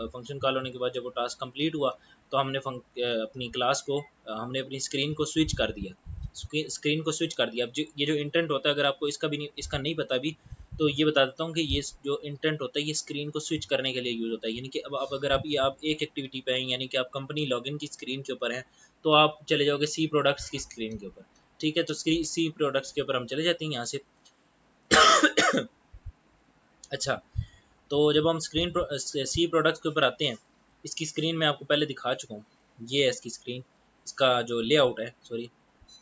फंक्शन कॉल होने के बाद जब वो टास्क कंप्लीट हुआ तो हमने अपनी क्लास को हमने अपनी स्क्रीन को स्विच कर दिया, स्क्रीन को स्विच कर दिया। अब ये जो इंटेंट होता है, अगर आपको इसका नहीं पता भी, तो ये बता देता हूँ कि ये जो इंटेंट होता है ये स्क्रीन को स्विच करने के लिए यूज़ होता है। यानी कि अब अगर आप एक एक्टिविटी पे हैं, यानी कि आप कंपनी लॉगिन की स्क्रीन के ऊपर हैं, तो आप चले जाओगे सी प्रोडक्ट्स की स्क्रीन के ऊपर, ठीक है। तो सी प्रोडक्ट्स के ऊपर हम चले जाते हैं यहाँ से। अच्छा, तो जब हम सी प्रोडक्ट्स के ऊपर आते हैं, इसकी स्क्रीन मैं आपको पहले दिखा चुका हूँ, ये है इसकी स्क्रीन, इसका जो लेआउट है, सॉरी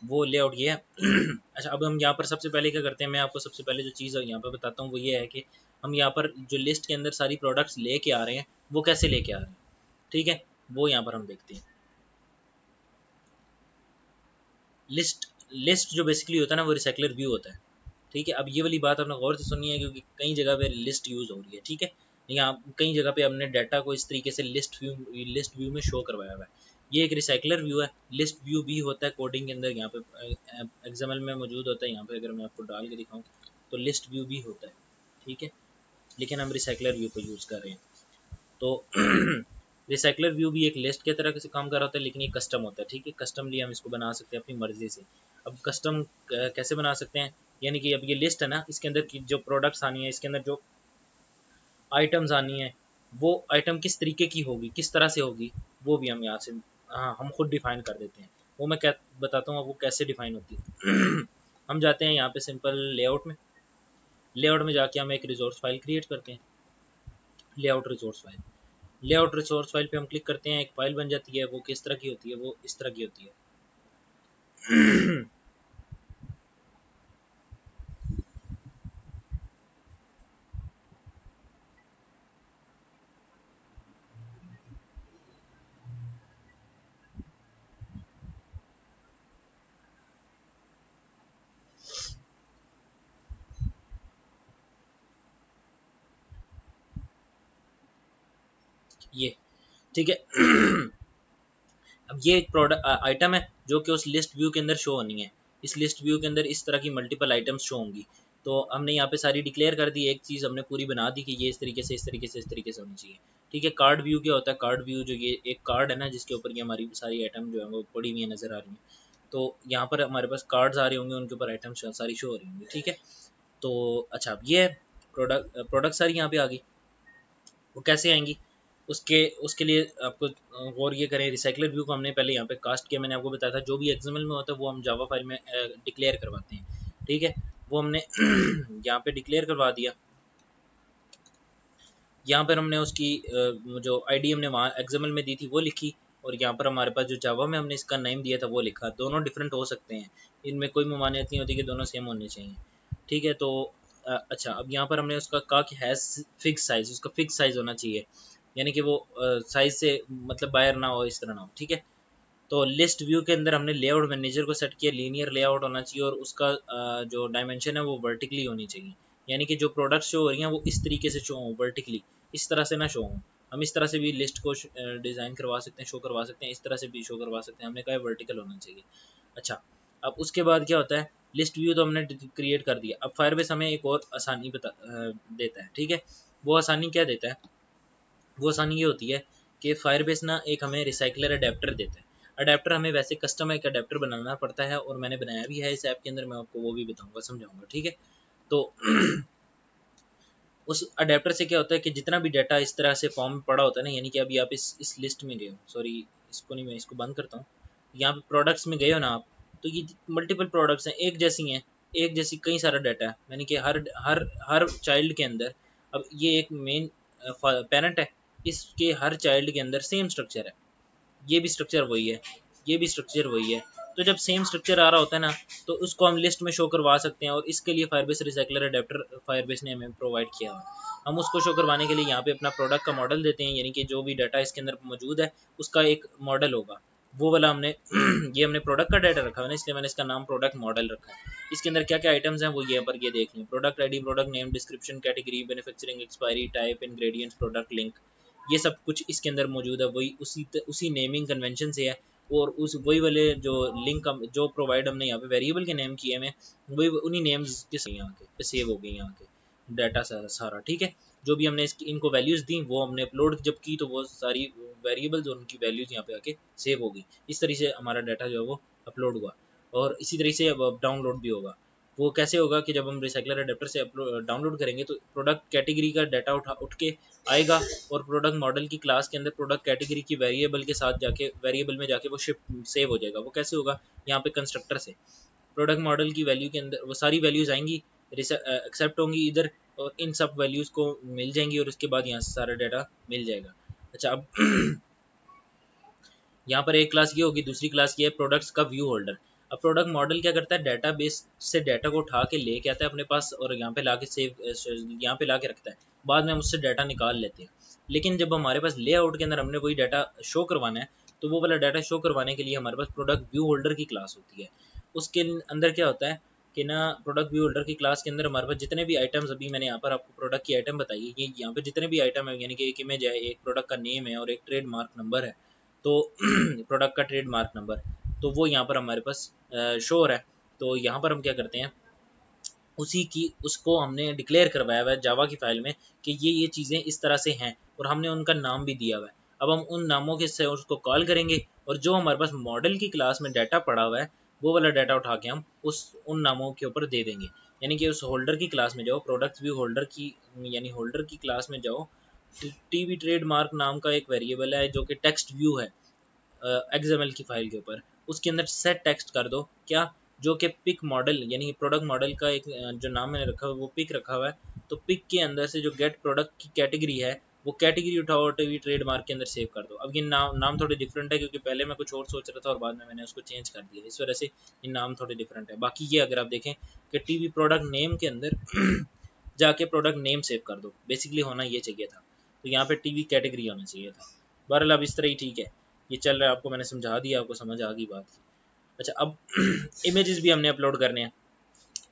वो लेआउट ये है। अच्छा, अब हम यहाँ पर सबसे पहले क्या करते हैं, मैं आपको सबसे पहले जो चीज़ यहाँ पर बताता हूँ वो ये है कि हम यहाँ पर जो लिस्ट के अंदर सारी प्रोडक्ट्स लेके आ रहे हैं वो कैसे लेके आ रहे हैं, ठीक है, वो यहाँ पर हम देखते हैं। लिस्ट लिस्ट जो बेसिकली होता है ना वो रिसाइकलर व्यू होता है, ठीक है। अब ये वाली बात आपने गौर से सुननी है क्योंकि कई जगह पे लिस्ट यूज़ हो रही है, ठीक है। यहाँ कई जगह पे हमने डाटा को इस तरीके से लिस्ट व्यू में शो करवाया हुआ है। ये एक रिसाइकलर व्यू है। लिस्ट व्यू भी होता है कोडिंग के अंदर, यहाँ पे एक्सएमएल में मौजूद होता है। यहाँ पे अगर मैं आपको डाल के दिखाऊँ तो लिस्ट व्यू भी होता है, ठीक है, लेकिन हम रिसाइकलर व्यू को यूज़ कर रहे हैं। तो रिसाइकलर व्यू भी एक लिस्ट के तरह से काम कर रहा होता है, लेकिन ये कस्टम होता है, ठीक है। कस्टमली हम इसको बना सकते हैं अपनी मर्जी से। अब कस्टम कैसे बना सकते हैं, यानी कि अब ये लिस्ट है ना, इसके अंदर की जो प्रोडक्ट्स आनी है, इसके अंदर जो आइटम्स आनी है, वो आइटम किस तरीके की होगी, किस तरह से होगी, वो भी हम यहाँ से हाँ हम खुद डिफाइन कर देते हैं। वो मैं क्या बताता हूँ वो कैसे डिफाइन होती है। हम जाते हैं यहाँ पे सिंपल लेआउट में। लेआउट में जाके हम एक रिसोर्स फाइल क्रिएट करते हैं, layout resource file. Layout resource file पे हम क्लिक करते हैं, एक फाइल बन जाती है। वो किस तरह की होती है, वो इस तरह की होती है। ये ठीक है। अब ये एक प्रोडक्ट आइटम है जो कि उस लिस्ट व्यू के अंदर शो होनी है। इस लिस्ट व्यू के अंदर इस तरह की मल्टीपल आइटम्स शो होंगी। तो हमने यहाँ पे सारी डिक्लेयर कर दी, एक चीज़ हमने पूरी बना दी कि ये इस तरीके से इस तरीके से इस तरीके से होनी चाहिए, ठीक है। कार्ड व्यू क्या होता है, कार्ड व्यू जो ये एक कार्ड है ना जिसके ऊपर ये हमारी सारी आइटम जो है वो पड़ी हुई नज़र आ रही हैं। तो यहाँ पर हमारे पास कार्ड्स आ रहे होंगे, उनके ऊपर आइटम सारी शो हो रही होंगी, ठीक है। तो अच्छा, अब ये प्रोडक्ट सारी यहाँ पे आ गई। वो कैसे आएंगी, उसके उसके लिए आपको गौर ये करें, रिसाइकलर व्यू को हमने पहले यहाँ पे कास्ट किया। मैंने आपको बताया था जो भी एक्सएमएल में होता है वो हम जावा फाइल में डिक्लेयर करवाते हैं, ठीक है। वो हमने यहाँ पे डिक्लेयर करवा दिया। यहाँ पर हमने उसकी जो आईडी हमने वहाँ एक्सएमएल में दी थी वो लिखी, और यहाँ पर हमारे पास जो जावा में हमने इसका नेम दिया था वो लिखा। दोनों डिफरेंट हो सकते हैं, इनमें कोई ममानियत नहीं होती कि दोनों सेम होने चाहिए, ठीक है। तो अच्छा, अब यहाँ पर हमने उसका कहा कि हैज़ फिक्स साइज़, उसका फिक्स साइज़ होना चाहिए, यानी कि वो साइज़ से मतलब बाहर ना हो, इस तरह ना हो, ठीक है। तो लिस्ट व्यू के अंदर हमने लेआउट मैनेजर को सेट किया, लीनियर लेआउट होना चाहिए, और उसका जो डायमेंशन है वो वर्टिकली होनी चाहिए, यानी कि जो प्रोडक्ट्स शो हो रही हैं वो इस तरीके से शो हों, वर्टिकली, इस तरह से ना शो हों। हम इस तरह से भी लिस्ट को डिज़ाइन करवा सकते हैं, शो करवा सकते हैं, इस तरह से भी शो करवा सकते हैं। हमने कहा वर्टिकल होना चाहिए। अच्छा, अब उसके बाद क्या होता है, लिस्ट व्यू तो हमने क्रिएट कर दिया। अब फायरबेस हमें एक और आसानी देता है, ठीक है। वो आसानी क्या देता है, वो आसानी ये होती है कि फायरबेस ना एक हमें रिसाइकलर अडेप्टर देता है। अडेप्टर हमें वैसे कस्टम एक अडेप्टर बनाना पड़ता है, और मैंने बनाया भी है इस ऐप के अंदर, मैं आपको वो भी बताऊंगा, समझाऊंगा, ठीक है। तो उस अडेप्टर से क्या होता है कि जितना भी डाटा इस तरह से फॉर्म में पड़ा होता है ना, यानी कि अभी आप इस लिस्ट में गए हो, सॉरी इसको नहीं, मैं इसको बंद करता हूँ। यहाँ पे प्रोडक्ट्स में गए हो ना आप, तो ये मल्टीपल प्रोडक्ट्स हैं, एक जैसी हैं, एक जैसी कई सारा डाटा है, यानी कि हर हर हर चाइल्ड के अंदर, अब ये एक मेन पेरेंट है, इसके हर चाइल्ड के अंदर सेम स्ट्रक्चर है, ये भी स्ट्रक्चर वही है, ये भी स्ट्रक्चर वही है। तो जब सेम स्ट्रक्चर आ रहा होता है ना, तो उसको हम लिस्ट में शो करवा सकते हैं, और इसके लिए फायरबेस रिसाइकलर अडेप्टर फायरबेस ने हमें प्रोवाइड किया हुआ। हम उसको शो करवाने के लिए यहाँ पे अपना प्रोडक्ट का मॉडल देते हैं, यानी कि जो भी डाटा इसके अंदर मौजूद है उसका एक मॉडल होगा, वो वाला हमने ये हमने प्रोडक्ट का डाटा रखा है ना, इसलिए मैंने इसका नाम प्रोडक्ट मॉडल रखा है। इसके अंदर क्या क्या आइटम्स हैं वो ये पर ये देख लें, product ID, product name, description, category, manufacturing expiry, type, ingredients, product link, ये सब कुछ इसके अंदर मौजूद है। वही उसी नेमिंग कन्वेंशन से है, और उस वही वाले जो लिंक हम जो प्रोवाइड हमने यहाँ पे वेरिएबल के नेम किए हैं, वही उन्हीं नेम्स के यहाँ के सेव हो गए, यहाँ के डाटा सारा, ठीक है। जो भी हमने इनको वैल्यूज़ दी वो हमने अपलोड जब की, तो वो सारी वेरिएबल्स और उनकी वैल्यूज़ यहाँ पे आके सेव हो गई। इस तरीके से हमारा डाटा जो है वो अपलोड हुआ, और इसी तरीके से अब डाउनलोड भी होगा। वो कैसे होगा कि जब हम रिसाइकलर अडेप्टर से डाउनलोड करेंगे तो प्रोडक्ट कैटेगरी का डाटा उठ के आएगा, और प्रोडक्ट मॉडल की क्लास के अंदर प्रोडक्ट कैटेगरी की वेरिएबल के साथ जाके वेरिएबल में जाके वो शिफ्ट सेव हो जाएगा। वो कैसे होगा, यहाँ पे कंस्ट्रक्टर से प्रोडक्ट मॉडल की वैल्यू के अंदर वो सारी वैल्यूज़ आएंगी, एक्सेप्ट होंगी इधर, और इन सब वैल्यूज़ को मिल जाएंगी, और उसके बाद यहाँ से सारा डाटा मिल जाएगा। अच्छा, अब यहाँ पर एक क्लास ये होगी, दूसरी क्लास ये है प्रोडक्ट्स का व्यू होल्डर। अब प्रोडक्ट मॉडल क्या करता है, डेटाबेस से डाटा को उठा के लेके आता है अपने पास और यहाँ पे ला के यहाँ पे ला के रखता है, बाद में हम उससे डाटा निकाल लेते हैं। लेकिन जब हमारे पास लेआउट के अंदर हमने कोई डाटा शो करवाना है, तो वो वाला डाटा शो करवाने के लिए हमारे पास प्रोडक्ट व्यू होल्डर की क्लास होती है। उसके अंदर क्या होता है कि ना, प्रोडक्ट व्यू होल्डर की क्लास के अंदर हमारे पास जितने भी आइटम्स, अभी मैंने यहाँ पर आपको प्रोडक्ट की आइटम बताई, ये यहाँ पे जितने भी आइटम है, यानी कि एक इमेज है, एक प्रोडक्ट का नेम है और एक ट्रेडमार्क नंबर है, तो प्रोडक्ट का ट्रेडमार्क नंबर, तो वो यहाँ पर हमारे पास शो हो रहा है। तो यहाँ पर हम क्या करते हैं, उसी की उसको हमने डिक्लेयर करवाया हुआ है जावा की फाइल में कि ये चीज़ें इस तरह से हैं और हमने उनका नाम भी दिया हुआ है। अब हम उन नामों के से उसको कॉल करेंगे और जो हमारे पास मॉडल की क्लास में डाटा पड़ा हुआ है, वो वाला डाटा उठा के हम उन नामों के ऊपर दे देंगे। यानी कि उस होल्डर की क्लास में जाओ, प्रोडक्ट व्यू होल्डर की, यानी होल्डर की क्लास में जाओ, टीवी ट्रेडमार्क नाम का एक वेरिएबल है जो कि टेक्स्ट व्यू है एक्सएमएल की फाइल के ऊपर, उसके अंदर सेट टेक्स्ट कर दो क्या, जो कि पिक मॉडल, यानी प्रोडक्ट मॉडल का एक जो नाम मैंने रखा हुआ है वो पिक रखा हुआ है, तो पिक के अंदर से जो गेट प्रोडक्ट की कैटेगरी है, वो कैटेगरी उठाओ टीवी ट्रेडमार्क के अंदर सेव कर दो। अब ये नाम थोड़े डिफरेंट है क्योंकि पहले मैं कुछ और सोच रहा था और बाद में मैंने उसको चेंज कर दिया, इस वजह से ये नाम थोड़े डिफरेंट है। बाकी ये अगर आप देखें कि टीवी प्रोडक्ट नेम के अंदर जाके प्रोडक्ट नेम सेव कर दो, बेसिकली होना ये चाहिए था, तो यहाँ पे टीवी कैटेगरी होना चाहिए था। बहरहाल अब इस तरह ही ठीक है, ये चल रहा है, आपको मैंने समझा दिया, आपको समझ आ गई बात। अच्छा, अब इमेजेस भी हमने अपलोड करने हैं,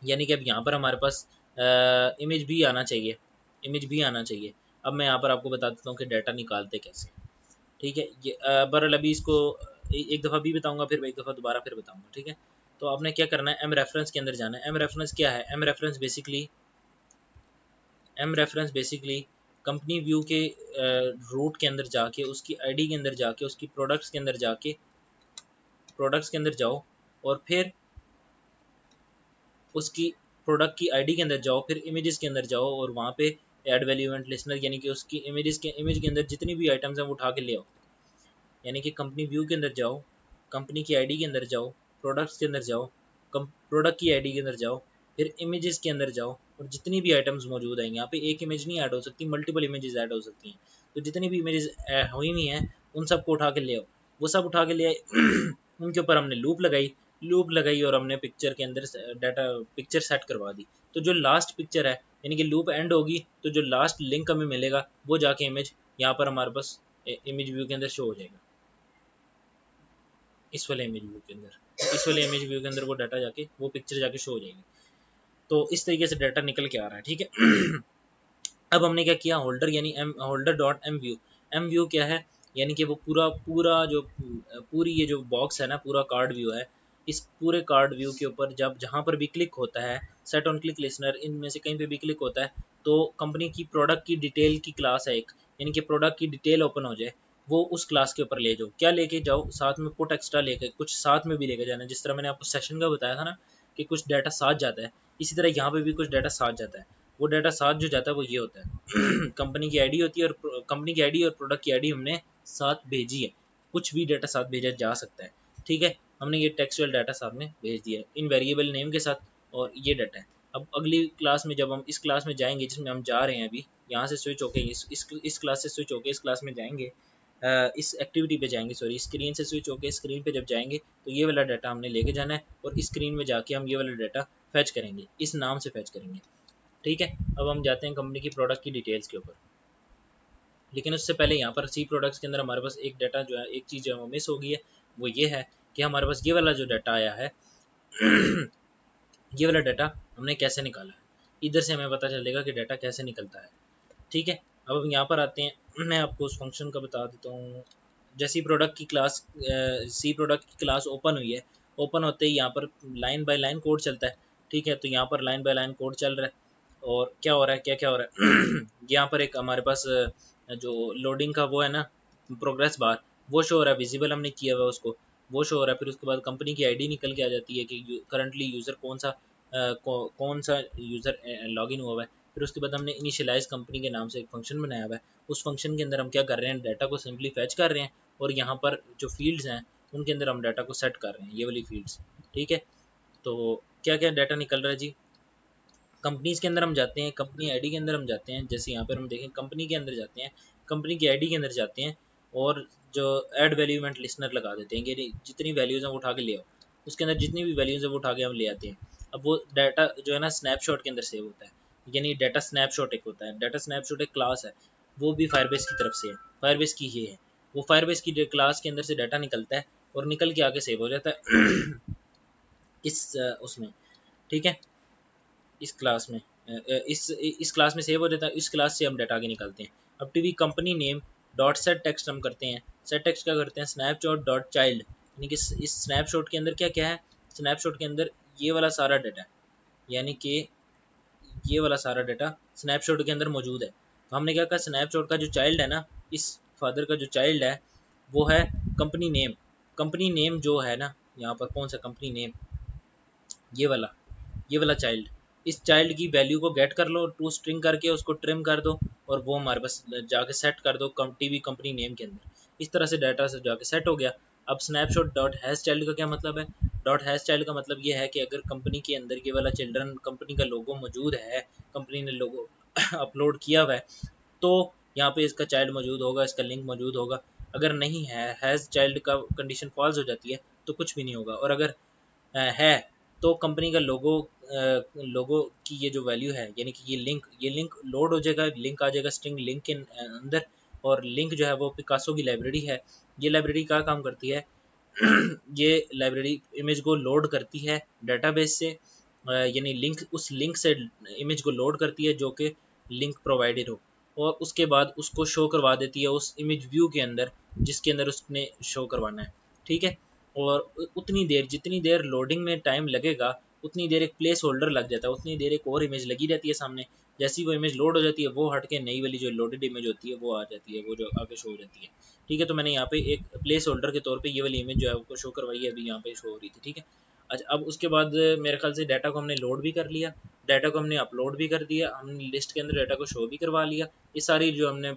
यानी कि अब यहाँ पर हमारे पास इमेज भी आना चाहिए, इमेज भी आना चाहिए। अब मैं यहाँ पर आपको बता देता हूँ कि डाटा निकालते कैसे, ठीक है। ये बहरहाल अभी इसको एक दफ़ा भी बताऊँगा, फिर एक दफ़ा दोबारा फिर बताऊँगा, ठीक है। तो आपने क्या करना है, एम रेफरेंस के अंदर जाना है। एम रेफरेंस क्या है, M reference basically company view के रूट के अंदर जाके, उसकी आईडी के अंदर जाके, उसकी प्रोडक्ट्स के अंदर जाके, प्रोडक्ट्स के अंदर जाओ और फिर उसकी प्रोडक्ट की आईडी के अंदर जाओ, फिर इमेजेस के अंदर जाओ और वहाँ पे ऐड वैल्यू इवेंट लिस्नर, यानी कि उसकी इमेज के अंदर जितनी भी आइटम्स हैं वो उठा के ले आओ। यानी कि कंपनी व्यू के अंदर जाओ, कंपनी की आईडी के अंदर जाओ, प्रोडक्ट्स के अंदर जाओ, प्रोडक्ट की आईडी के अंदर जाओ, फिर इमेजेस के अंदर जाओ और जितनी भी आइटम्स मौजूद हैं, यहाँ पे एक इमेज नहीं ऐड हो सकती, मल्टीपल इमेजेस ऐड हो सकती हैं, तो जितनी भी इमेजेस हुई हुई हैं उन सबको उठा के ले आओ। वो सब उठा के ले आए उनके ऊपर हमने लूप लगाई और हमने पिक्चर के अंदर डाटा पिक्चर सेट करवा दी। तो जो लास्ट पिक्चर है, यानी कि लूप एंड होगी तो जो लास्ट लिंक हमें मिलेगा वो जाके इमेज यहाँ पर हमारे पास इमेज व्यू के अंदर शो हो जाएगा, इस वाले इमेज व्यू के अंदर, इस वाले इमेज व्यू के अंदर वो डाटा जाके, वो पिक्चर जाके शो हो जाएगी। तो इस तरीके से डाटा निकल के आ रहा है, ठीक है। अब हमने क्या किया, होल्डर यानी M holder dot M view क्या है, यानी कि वो पूरा जो पूरी ये जो बॉक्स है ना, पूरा कार्ड व्यू है, इस पूरे कार्ड व्यू के ऊपर जब जहाँ पर भी क्लिक होता है, सेट ऑन क्लिक लिसनर, इनमें से कहीं पे भी क्लिक होता है, तो कंपनी की प्रोडक्ट की डिटेल की क्लास है एक, यानी कि प्रोडक्ट की डिटेल ओपन हो जाए, वो उस क्लास के ऊपर ले जाओ। क्या लेके जाओ, साथ में पुट एक्स्ट्रा लेके, कुछ साथ में भी लेके जाना है, जिस तरह मैंने आपको सेशन का बताया था ना कि कुछ डाटा साथ जाता है, इसी तरह यहाँ पे भी कुछ डाटा साथ जाता है। वो डाटा साथ जो जाता है वो ये होता है कंपनी की आईडी होती है और कंपनी की आईडी और प्रोडक्ट की आईडी हमने साथ भेजी है, कुछ भी डाटा साथ भेजा जा सकता है, ठीक है। हमने ये टेक्सचुअल डाटा साथ में भेज दिया है इन वेरिएबल नेम के साथ, और ये डाटा है। अब अगली क्लास में जब हम इस क्लास में जाएंगे जिसमें हम जा रहे हैं, अभी यहाँ से स्विच होके इस क्लास से स्विच होके इस क्लास में जाएंगे, इस एक्टिविटी पे जाएंगे, सॉरी स्क्रीन से स्विच होके स्क्रीन पे जब जाएंगे तो ये वाला डाटा हमने लेके जाना है और इस स्क्रीन में जाके हम ये वाला डाटा फैच करेंगे, इस नाम से फैच करेंगे, ठीक है। अब हम जाते हैं कंपनी की प्रोडक्ट की डिटेल्स के ऊपर, लेकिन उससे पहले यहाँ पर सी प्रोडक्ट्स के अंदर हमारे पास एक डाटा जो है, एक चीज़ जो है वो मिस हो गई है, वो ये है कि हमारे पास ये वाला जो डाटा आया है ये वाला डाटा हमने कैसे निकाला है, इधर से हमें पता चलेगा कि डाटा कैसे निकलता है, ठीक है। अब हम यहाँ पर आते हैं, मैं आपको उस फंक्शन का बता देता हूँ। जैसी प्रोडक्ट की क्लास सी प्रोडक्ट की क्लास ओपन हुई है, ओपन होते ही यहाँ पर लाइन बाय लाइन कोड चलता है, ठीक है। तो यहाँ पर लाइन बाय लाइन कोड चल रहा है और क्या हो रहा है, क्या हो रहा है यहाँ पर एक हमारे पास जो लोडिंग का वो है ना, प्रोग्रेस बार, वो शो हो रहा है, विजिबल हमने किया हुआ है उसको, वो शो हो रहा है। फिर उसके बाद कंपनी की आईडी निकल के आ जाती है कि करंटली यूज़र कौन सा यूज़र लॉगिन हुआ हुआ है। फिर उसके बाद हमने इनिशियलाइज कंपनी के नाम से एक फंक्शन बनाया हुआ है, उस फंक्शन के अंदर हम क्या कर रहे हैं, डाटा को सिंपली फैच कर रहे हैं और यहाँ पर जो फील्ड्स हैं उनके अंदर हम डाटा को सेट कर रहे हैं, ये वाली फील्ड्स, ठीक है। तो क्या क्या डाटा निकल रहा है जी, कंपनीज के अंदर हम जाते हैं, कंपनी आईडी के अंदर हम जाते हैं, जैसे यहाँ पर हम देखें कंपनी के अंदर जाते हैं, कंपनी की आईडी के अंदर जाते हैं और जो ऐड वैल्यू इवेंट लिस्नर लगा देते हैं कि जितनी वैल्यूज़ हैं वो उठा के ले आओ। उसके अंदर जितनी भी वैल्यूज़ है वो उठा के हम ले आते हैं। अब वो डाटा जो है ना स्नैपशॉट के अंदर सेव होता है, यानी डाटा स्नैपशॉट एक होता है, डाटा स्नैपशॉट एक क्लास है, वो भी फायरबेस की तरफ से है, फायरबेस की ये है। वो फायरबेस की क्लास के अंदर से डाटा निकलता है और निकल के आगे सेव हो जाता है इस उसमें, ठीक है, इस क्लास में इस क्लास में सेव हो जाता है, इस क्लास से हम डाटा आगे निकालते हैं। अब TV company name dot set text हम करते हैं, सेट टेक्स्ट क्या करते हैं, स्नैपशॉट डॉट चाइल्ड, यानी कि इस स्नैपशॉट के अंदर क्या क्या है, स्नैपशॉट के अंदर ये वाला सारा डाटा, यानी कि ये वाला सारा डाटा स्नैपशॉट के अंदर मौजूद है। तो हमने क्या कहा, स्नैपशॉट का जो चाइल्ड है ना, इस फादर का जो चाइल्ड है वो है कंपनी नेम। कंपनी नेम जो है ना, यहाँ पर कौन सा कंपनी नेम, ये वाला, ये वाला चाइल्ड, इस चाइल्ड की वैल्यू को गेट कर लो, टू स्ट्रिंग करके उसको ट्रिम कर दो और वो हमारे पास जाके सेट कर दो टीवी कंपनी नेम के अंदर। इस तरह से डाटा से जाके सेट हो गया। अब स्नैपशॉट डॉट हैश चाइल्ड का क्या मतलब है, डॉट हैश चाइल्ड का मतलब ये है कि अगर कंपनी के अंदर ये वाला चिल्ड्रन कंपनी का लोगो मौजूद है, कंपनी ने लोगो अपलोड किया हुआ है, तो यहाँ पे इसका चाइल्ड मौजूद होगा, इसका लिंक मौजूद होगा। अगर नहीं है, हैज़ चाइल्ड का कंडीशन फॉल्स हो जाती है तो कुछ भी नहीं होगा। और अगर है तो कंपनी का लोगो, लोगो की ये जो वैल्यू है, यानी कि ये लिंक लोड हो जाएगा, लिंक आ जाएगा स्ट्रिंग लिंक के अंदर। और लिंक जो है वो पिकासो की लाइब्रेरी है। ये लाइब्रेरी क्या काम करती है ये लाइब्रेरी इमेज को लोड करती है डेटाबेस से, यानी लिंक, उस लिंक से इमेज को लोड करती है जो कि लिंक प्रोवाइडेड हो, और उसके बाद उसको शो करवा देती है उस इमेज व्यू के अंदर जिसके अंदर उसने शो करवाना है, ठीक है। और उतनी देर, जितनी देर लोडिंग में टाइम लगेगा उतनी देर एक प्लेस होल्डर लग जाता है, उतनी देर एक और इमेज लगी रहती है सामने। जैसी वो इमेज लोड हो जाती है वो हट के नई वाली जो लोडेड इमेज होती है वो आ जाती है, वो जो आगे शो हो जाती है, ठीक है। तो मैंने यहाँ पे एक प्लेस होल्डर के तौर पे ये वाली इमेज जो है वो शो करवाई है, अभी यहाँ पे शो हो रही थी, ठीक है। अच्छा, अब उसके बाद मेरे ख्याल से डाटा को हमने लोड भी कर लिया, डाटा को हमने अपलोड भी कर दिया, हमने लिस्ट के अंदर डाटा को शो भी करवा लिया। ये सारी जो हमने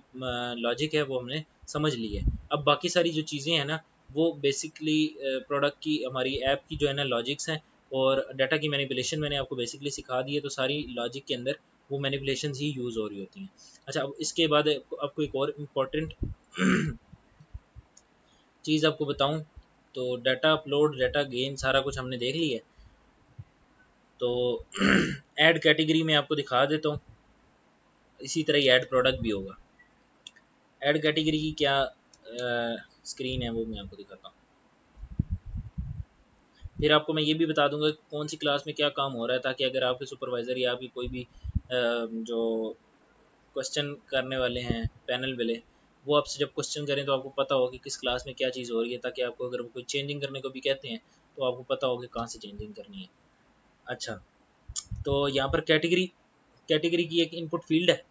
लॉजिक है वो हमने समझ ली है। अब बाकी सारी जो चीज़ें हैं ना, वो बेसिकली प्रोडक्ट की, हमारी ऐप की जो है ना लॉजिक्स हैं, और डाटा की मैनिपुलेशन मैंने आपको बेसिकली सिखा दी है। तो सारी लॉजिक के अंदर वो मैनिपुलेशन ही यूज़ हो रही होती हैं। अच्छा, अब इसके बाद आपको एक और इम्पॉर्टेंट चीज़ आपको बताऊं, तो डाटा अपलोड, डाटा गेन, सारा कुछ हमने देख लिया है। तो ऐड कैटेगरी में आपको दिखा देता हूँ, इसी तरह ही ऐड प्रोडक्ट भी होगा। ऐड कैटेगरी की क्या स्क्रीन है वो मैं आपको दिखाता हूँ। फिर आपको मैं ये भी बता दूंगा कि कौन सी क्लास में क्या काम हो रहा है, ताकि अगर आपके सुपरवाइज़र या आपकी कोई भी जो क्वेश्चन करने वाले हैं पैनल वाले, वो आपसे जब क्वेश्चन करें तो आपको पता हो कि किस क्लास में क्या चीज़ हो रही है, ताकि आपको अगर वो कोई चेंजिंग करने को भी कहते हैं तो आपको पता हो कि कहाँ से चेंजिंग करनी है। अच्छा, तो यहाँ पर कैटेगरी, कैटेगरी की एक इनपुट फील्ड है।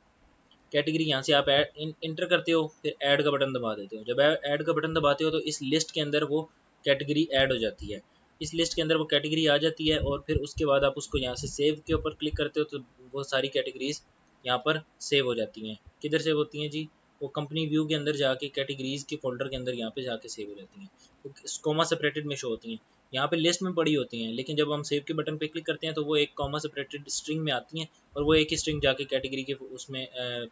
कैटेगरी यहाँ से आप इंटर करते हो, फिर ऐड का बटन दबा देते हो। जब ऐड का बटन दबाते हो तो इस लिस्ट के अंदर वो कैटेगरी ऐड हो जाती है, इस लिस्ट के अंदर वो कैटेगरी आ जाती है। और फिर उसके बाद आप उसको यहाँ से सेव के ऊपर क्लिक करते हो तो वो सारी कैटेगरीज यहाँ पर सेव हो जाती हैं। किधर सेव होती हैं जी, वो कंपनी व्यू के अंदर जाके कैटेगरीज के फोल्डर के अंदर यहाँ पे जाके सेव हो जाती हैं, तो कॉमा सेपरेटेड में शो होती हैं। यहाँ पे लिस्ट में पड़ी होती हैं, लेकिन जब हम सेव के बटन पे क्लिक करते हैं तो वो एक कॉमा सेपरेटेड स्ट्रिंग में आती हैं, और वो एक ही स्ट्रिंग जाके कैटेगरी के उसमें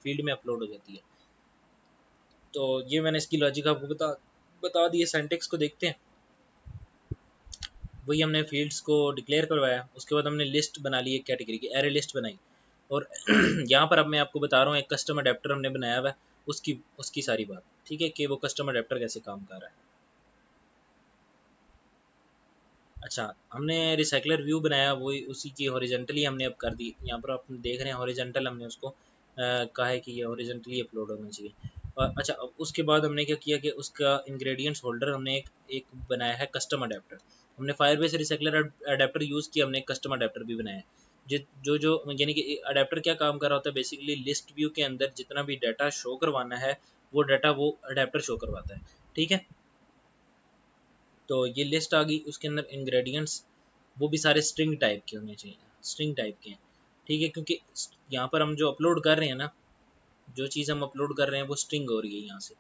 फील्ड में अपलोड हो जाती है। तो ये मैंने इसकी लॉजिक आपको बता दी है। सिंटैक्स को देखते हैं। वही हमने फील्ड्स को डिक्लेयर करवाया, उसके बाद हमने लिस्ट बना ली, एक कैटेगरी की एरे लिस्ट बनाई। और यहाँ पर अब मैं आपको बता रहा हूँ, एक कस्टम अडेप्टर हमने बनाया हुआ है, उसकी उसकी सारी बात, ठीक है, कि वो कस्टम अडेप्टर कैसे काम कर रहा है। अच्छा, हमने रिसाइकलर व्यू बनाया, वही उसी की हॉरिजेंटली हमने अब कर दी। यहाँ पर आप देख रहे हैं हॉरिजेंटल, हमने उसको कहा है कि ये हॉरिजेंटली अपलोड होना चाहिए। और अच्छा, अब उसके बाद हमने क्या किया कि उसका इंग्रेडिएंट्स होल्डर हमने एक बनाया है कस्टम अडेप्टर। हमने फायरबेस रिसाइकलर अडेप्टर यूज़ किया, हमने एक कस्टम अडेप्टर भी बनाया है। जो यानी कि अडेप्टर क्या काम कर रहा होता है, बेसिकली लिस्ट व्यू के अंदर जितना भी डाटा शो करवाना है वो डाटा वो अडेप्टर शो करवाता है, ठीक है। तो ये लिस्ट आ गई, उसके अंदर इंग्रेडिएंट्स वो भी सारे स्ट्रिंग टाइप के होने चाहिए, स्ट्रिंग टाइप के हैं, ठीक है, क्योंकि यहाँ पर हम जो अपलोड कर रहे हैं ना, जो चीज़ हम अपलोड कर रहे हैं वो स्ट्रिंग हो रही है यहाँ से,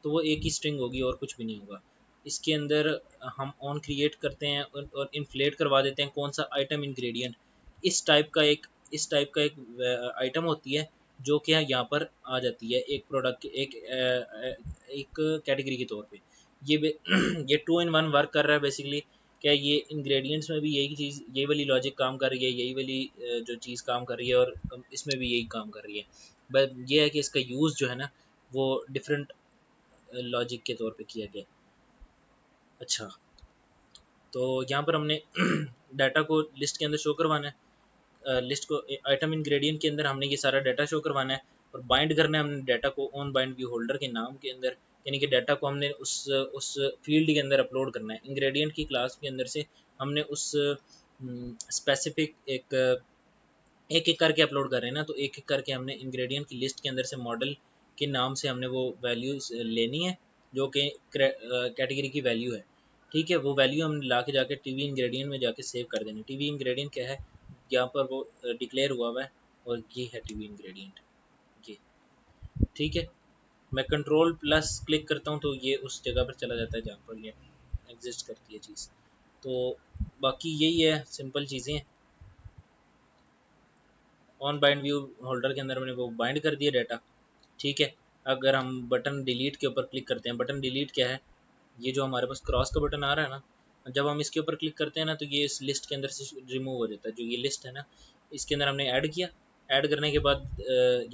तो वो एक ही स्ट्रिंग होगी और कुछ भी नहीं होगा। इसके अंदर हम ऑन क्रिएट करते हैं और इन्फ्लेट करवा देते हैं कौन सा आइटम इंग्रेडिएंट, इस टाइप का एक आइटम होती है जो कि यहाँ पर आ जाती है एक प्रोडक्ट, एक कैटेगरी के तौर पे। ये ये 2 in 1 वर्क कर रहा है बेसिकली। क्या ये इंग्रेडिएंट्स में भी यही चीज़, यही वाली लॉजिक काम कर रही है, यही वाली जो चीज़ काम कर रही है, और इसमें भी यही काम कर रही है, बस ये है कि इसका यूज़ जो है ना वो डिफरेंट लॉजिक के तौर पे किया गया। अच्छा, तो यहाँ पर हमने डाटा को लिस्ट के अंदर शो करवाना है, लिस्ट को आइटम इंग्रेडिएंट के अंदर हमने ये सारा डाटा शो करवाना है, और बाइंड करना है हमने डाटा को ऑन बाइंड व्यू होल्डर के नाम के अंदर, यानी कि डाटा को हमने उस फील्ड के अंदर अपलोड करना है। इंग्रेडिएंट की क्लास के अंदर से हमने उस स्पेसिफिक एक एक करके अपलोड कर रहे हैं ना, तो एक एक करके हमने इंग्रेडिएंट की लिस्ट के अंदर से मॉडल के नाम से हमने वो वैल्यूज़ लेनी है, जो कि कैटेगरी की वैल्यू है। ठीक है, वो वैल्यू हम ला के जाके टीवी इंग्रेडिएंट में जाके सेव कर देनी। टीवी इंग्रेडिएंट क्या है, यहाँ पर वो डिक्लेयर हुआ है, और ये है टीवी इंग्रेडिएंट, ये। ठीक है, मैं कंट्रोल प्लस क्लिक करता हूँ तो ये उस जगह पर चला जाता है जहाँ पर ये एग्जिस्ट करती है चीज़। तो बाकी यही है, सिंपल चीज़ें हैं। ऑन बाइंड व्यू होल्डर के अंदर मैंने वो बाइंड कर दिया डाटा। ठीक है, अगर हम बटन डिलीट के ऊपर क्लिक करते हैं, बटन डिलीट क्या है, ये जो हमारे पास क्रॉस का बटन आ रहा है ना, जब हम इसके ऊपर क्लिक करते हैं ना, तो ये इस लिस्ट के अंदर से रिमूव हो जाता है। जो ये लिस्ट है ना, इसके अंदर हमने ऐड किया, ऐड करने के बाद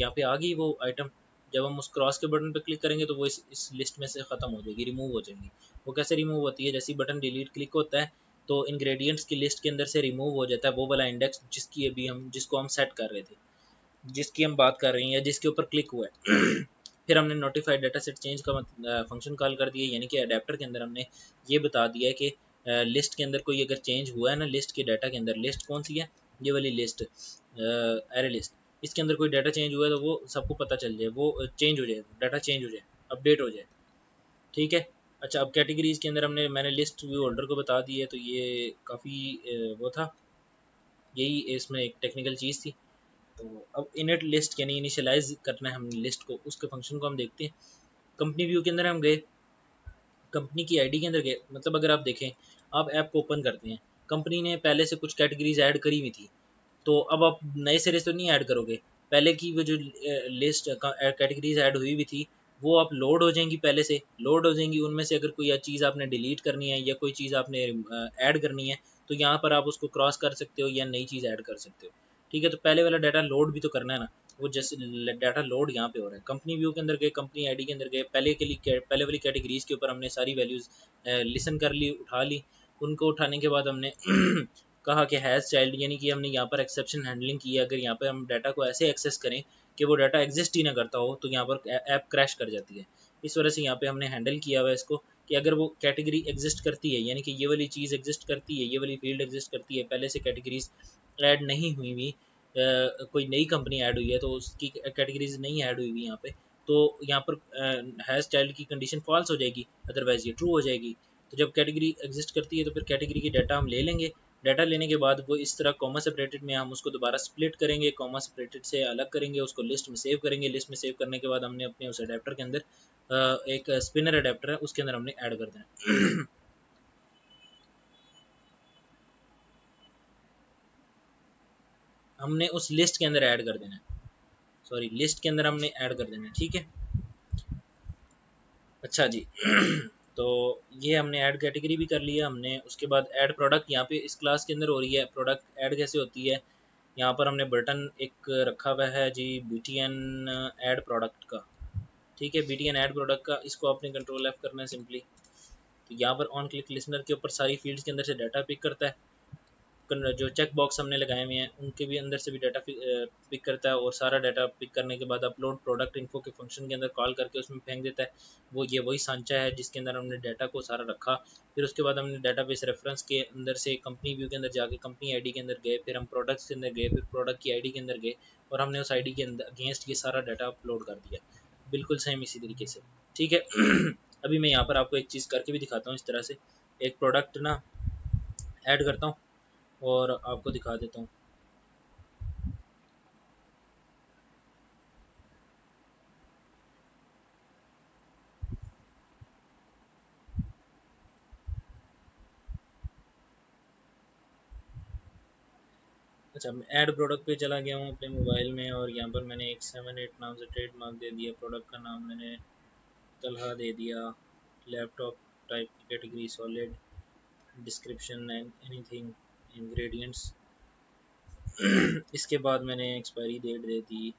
यहाँ पे आ गई वो आइटम। जब हम उस क्रॉस के बटन पर क्लिक करेंगे तो वो इस लिस्ट में से ख़त्म हो जाएगी, रिमूव हो जाएगी। वो कैसे रिमूव होती है, जैसे ही बटन डिलीट क्लिक होता है तो इंग्रेडिएंट्स की लिस्ट के अंदर से रिमूव हो जाता है वो वाला इंडेक्स जिसकी अभी हम जिसको हम सेट कर रहे थे, जिसकी हम बात कर रहे हैं, या जिसके ऊपर क्लिक हुआ है। फिर हमने नोटिफाइड डाटा सेट चेंज का फंक्शन कॉल कर दिया, यानी कि अडेप्टर के अंदर हमने ये बता दिया है कि लिस्ट के अंदर कोई अगर चेंज हुआ है ना, लिस्ट के डाटा के अंदर, लिस्ट कौन सी है, ये वाली लिस्ट, एरे लिस्ट, इसके अंदर कोई डाटा चेंज हुआ है तो वो सबको पता चल जाए, वो चेंज हो जाए, डाटा चेंज हो जाए, अपडेट हो जाए। ठीक है। अच्छा, अब कैटेगरीज के अंदर मैंने लिस्ट व्यू होल्डर को बता दी है, तो ये काफ़ी वो था, यही इसमें एक टेक्निकल चीज़ थी। तो अब इनिट लिस्ट यानी इनिशियलाइज करना है हमने लिस्ट को, उसके फंक्शन को हम देखते हैं। कंपनी व्यू के अंदर हम गए, कंपनी की आईडी के अंदर गए, मतलब अगर आप देखें, आप ऐप को ओपन करते हैं, कंपनी ने पहले से कुछ कैटेगरीज ऐड करी हुई थी, तो अब आप नए सिरे से तो नहीं ऐड करोगे, पहले की वो जो लिस्ट कैटेगरीज ऐड हुई हुई थी वो आप लोड हो जाएंगी, पहले से लोड हो जाएंगी। उनमें से अगर कोई चीज़ आपने डिलीट करनी है या कोई चीज़ आपने ऐड करनी है, तो यहाँ पर आप उसको क्रॉस कर सकते हो या नई चीज़ ऐड कर सकते हो। ठीक है, तो पहले वाला डाटा लोड भी तो करना है ना, वो जैसे डाटा लोड यहाँ पे हो रहा है। कंपनी व्यू के अंदर गए, कंपनी आईडी के अंदर गए, पहले के लिए पहले वाली कैटेगरीज के ऊपर हमने सारी वैल्यूज़ लिसन कर ली, उठा ली। उनको उठाने के बाद हमने कहा कि हैज़ चाइल्ड, यानी कि हमने यहाँ पर एक्सेप्शन हैंडलिंग की है। अगर यहाँ पर हम डाटा को ऐसे एक्सेस करें कि वो डाटा एग्जिस्ट ही ना करता हो, तो यहाँ पर ऐप क्रैश कर जाती है। इस वजह से यहाँ पे हमने हैंडल किया हुआ है इसको, कि अगर वो कैटेगरी एग्जिस्ट करती है, यानी कि ये वाली चीज़ एग्जिस्ट करती है, ये वाली फील्ड एग्जिस्ट करती है, पहले से कैटेगरीज ऐड नहीं हुई हुई, कोई नई कंपनी ऐड हुई है तो उसकी कैटेगरीज नहीं ऐड हुई हुई यहाँ पे, तो यहाँ पर हैज़ चाइल्ड की कंडीशन फॉल्स हो जाएगी, अदरवाइज ये ट्रू हो जाएगी। तो जब कैटेगरी एग्जिस्ट करती है तो फिर कैटेगरी की डाटा हम ले लेंगे। डाटा लेने के बाद वो इस तरह कॉमा सेपरेटेड में हम उसको दोबारा स्प्लिट करेंगे, कॉमा सेपरेटेड से अलग करेंगे, उसको लिस्ट में सेव करेंगे। लिस्ट में सेव करने के बाद हमने अपने उस अडेप्टर के अंदर एक स्पिनर अडेप्टर है उसके अंदर हमने ऐड कर देना। हमने उस लिस्ट के अंदर ऐड कर देना है, सॉरी लिस्ट के अंदर हमने ऐड कर देना है। ठीक है, अच्छा जी। तो ये हमने ऐड कैटेगरी भी कर लिया हमने। उसके बाद ऐड प्रोडक्ट यहाँ पे इस क्लास के अंदर हो रही है। प्रोडक्ट ऐड कैसे होती है, यहाँ पर हमने बटन एक रखा हुआ है जी, BTN ऐड प्रोडक्ट का। ठीक है, BTN ऐड प्रोडक्ट का, इसको आपने कंट्रोल F करना है सिंपली। तो यहाँ पर ऑन क्लिक लिसनर के ऊपर सारी फील्ड्स के अंदर से डाटा पिक करता है। जो चेक बॉक्स हमने लगाए हुए हैं उनके भी अंदर से भी डाटा पिक करता है, और सारा डाटा पिक करने के बाद अपलोड प्रोडक्ट इन्फो के फंक्शन के अंदर कॉल करके उसमें फेंक देता है। वो ये वही सांचा है जिसके अंदर हमने डाटा को सारा रखा। फिर उसके बाद हमने डाटाबेस रेफरेंस के अंदर से कंपनी व्यू के अंदर जाके कंपनी आईडी के अंदर गए, फिर हम प्रोडक्ट्स के अंदर गए, फिर प्रोडक्ट की आईडी के अंदर गए, और हमने उस आईडी के अंदर अगेंस्ट ये सारा डाटा अपलोड कर दिया, बिल्कुल सेम इसी तरीके से। ठीक है। अभी मैं यहाँ पर आपको एक चीज़ करके भी दिखाता हूँ इस तरह से। एक प्रोडक्ट ना ऐड करता हूँ और आपको दिखा देता हूँ। अच्छा, मैं ऐड प्रोडक्ट पे चला गया हूँ अपने मोबाइल में, और यहाँ पर मैंने एक 7-8 नाम से ट्रेड मार्क दे दिया। प्रोडक्ट का नाम मैंने तलहा दे दिया। लैपटॉप टाइप की category solid. Description and anything, ingredients. इसके बाद मैंने एक्सपायरी डेट दे दी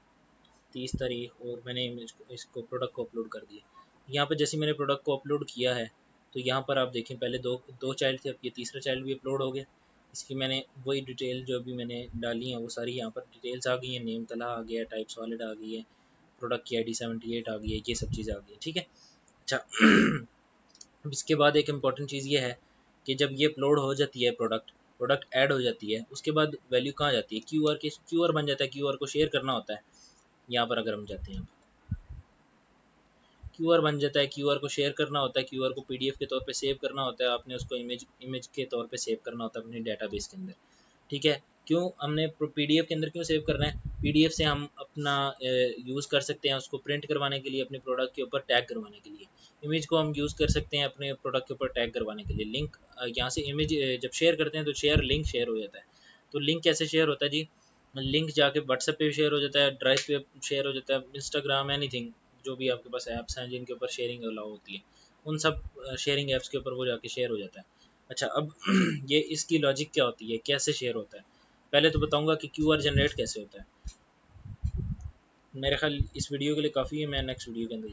30 तारीख, और मैंने इमेज को, इसको प्रोडक्ट को अपलोड कर दिया। यहाँ पर जैसे मैंने प्रोडक्ट को अपलोड किया है, तो यहाँ पर आप देखें पहले दो दो चाइल्ड थे, अब ये तीसरा चाइल्ड भी अपलोड हो गया। इसकी मैंने वही डिटेल जो भी मैंने डाली हैं वो सारी यहाँ पर डिटेल्स आ गई हैं। नेम तला आ गया, टाइप सॉलिड आ गई है, प्रोडक्ट की ID 78 आ गई है, ये सब चीज़ आ गई है। ठीक है, अच्छा। अब इसके बाद एक इम्पॉर्टेंट चीज़ ये है कि जब ये अपलोड हो जाती है, प्रोडक्ट ऐड हो जाती है, उसके बाद वैल्यू कहाँ जाती है, क्यूआर बन जाता है। क्यूआर को शेयर करना होता है। यहाँ पर अगर हम जाते हैं, क्यूआर बन जाता है, क्यूआर को शेयर करना होता है, क्यूआर को पीडीएफ के तौर पे सेव करना होता है, आपने उसको इमेज के तौर पे सेव करना होता है अपने डेटाबेस के अंदर। ठीक है, क्यों हमने पीडीएफ के अंदर क्यों सेव करना है? पीडीएफ से हम अपना यूज़ कर सकते हैं उसको प्रिंट करवाने के लिए, अपने प्रोडक्ट के ऊपर टैग करवाने के लिए। इमेज को हम यूज़ कर सकते हैं अपने प्रोडक्ट के ऊपर टैग करवाने के लिए। लिंक यहाँ से इमेज जब शेयर करते हैं तो लिंक शेयर हो जाता है। तो लिंक कैसे शेयर होता है जी? लिंक जाके व्हाट्सएप पे भी शेयर हो जाता है, ड्राइव पे शेयर हो जाता है, इंस्टाग्राम, एनीथिंग जो भी आपके पास ऐप्स हैं जिनके ऊपर शेयरिंग अलाउ होती है, उन सब शेयरिंग ऐप्स के ऊपर वो जाके शेयर हो जाता है। अच्छा, अब ये इसकी लॉजिक क्या होती है, कैसे शेयर होता है? पहले तो बताऊंगा कि क्यूआर जनरेट कैसे होता है। मेरे ख्याल इस वीडियो के लिए काफ़ी है, मैं नेक्स्ट वीडियो के अंदर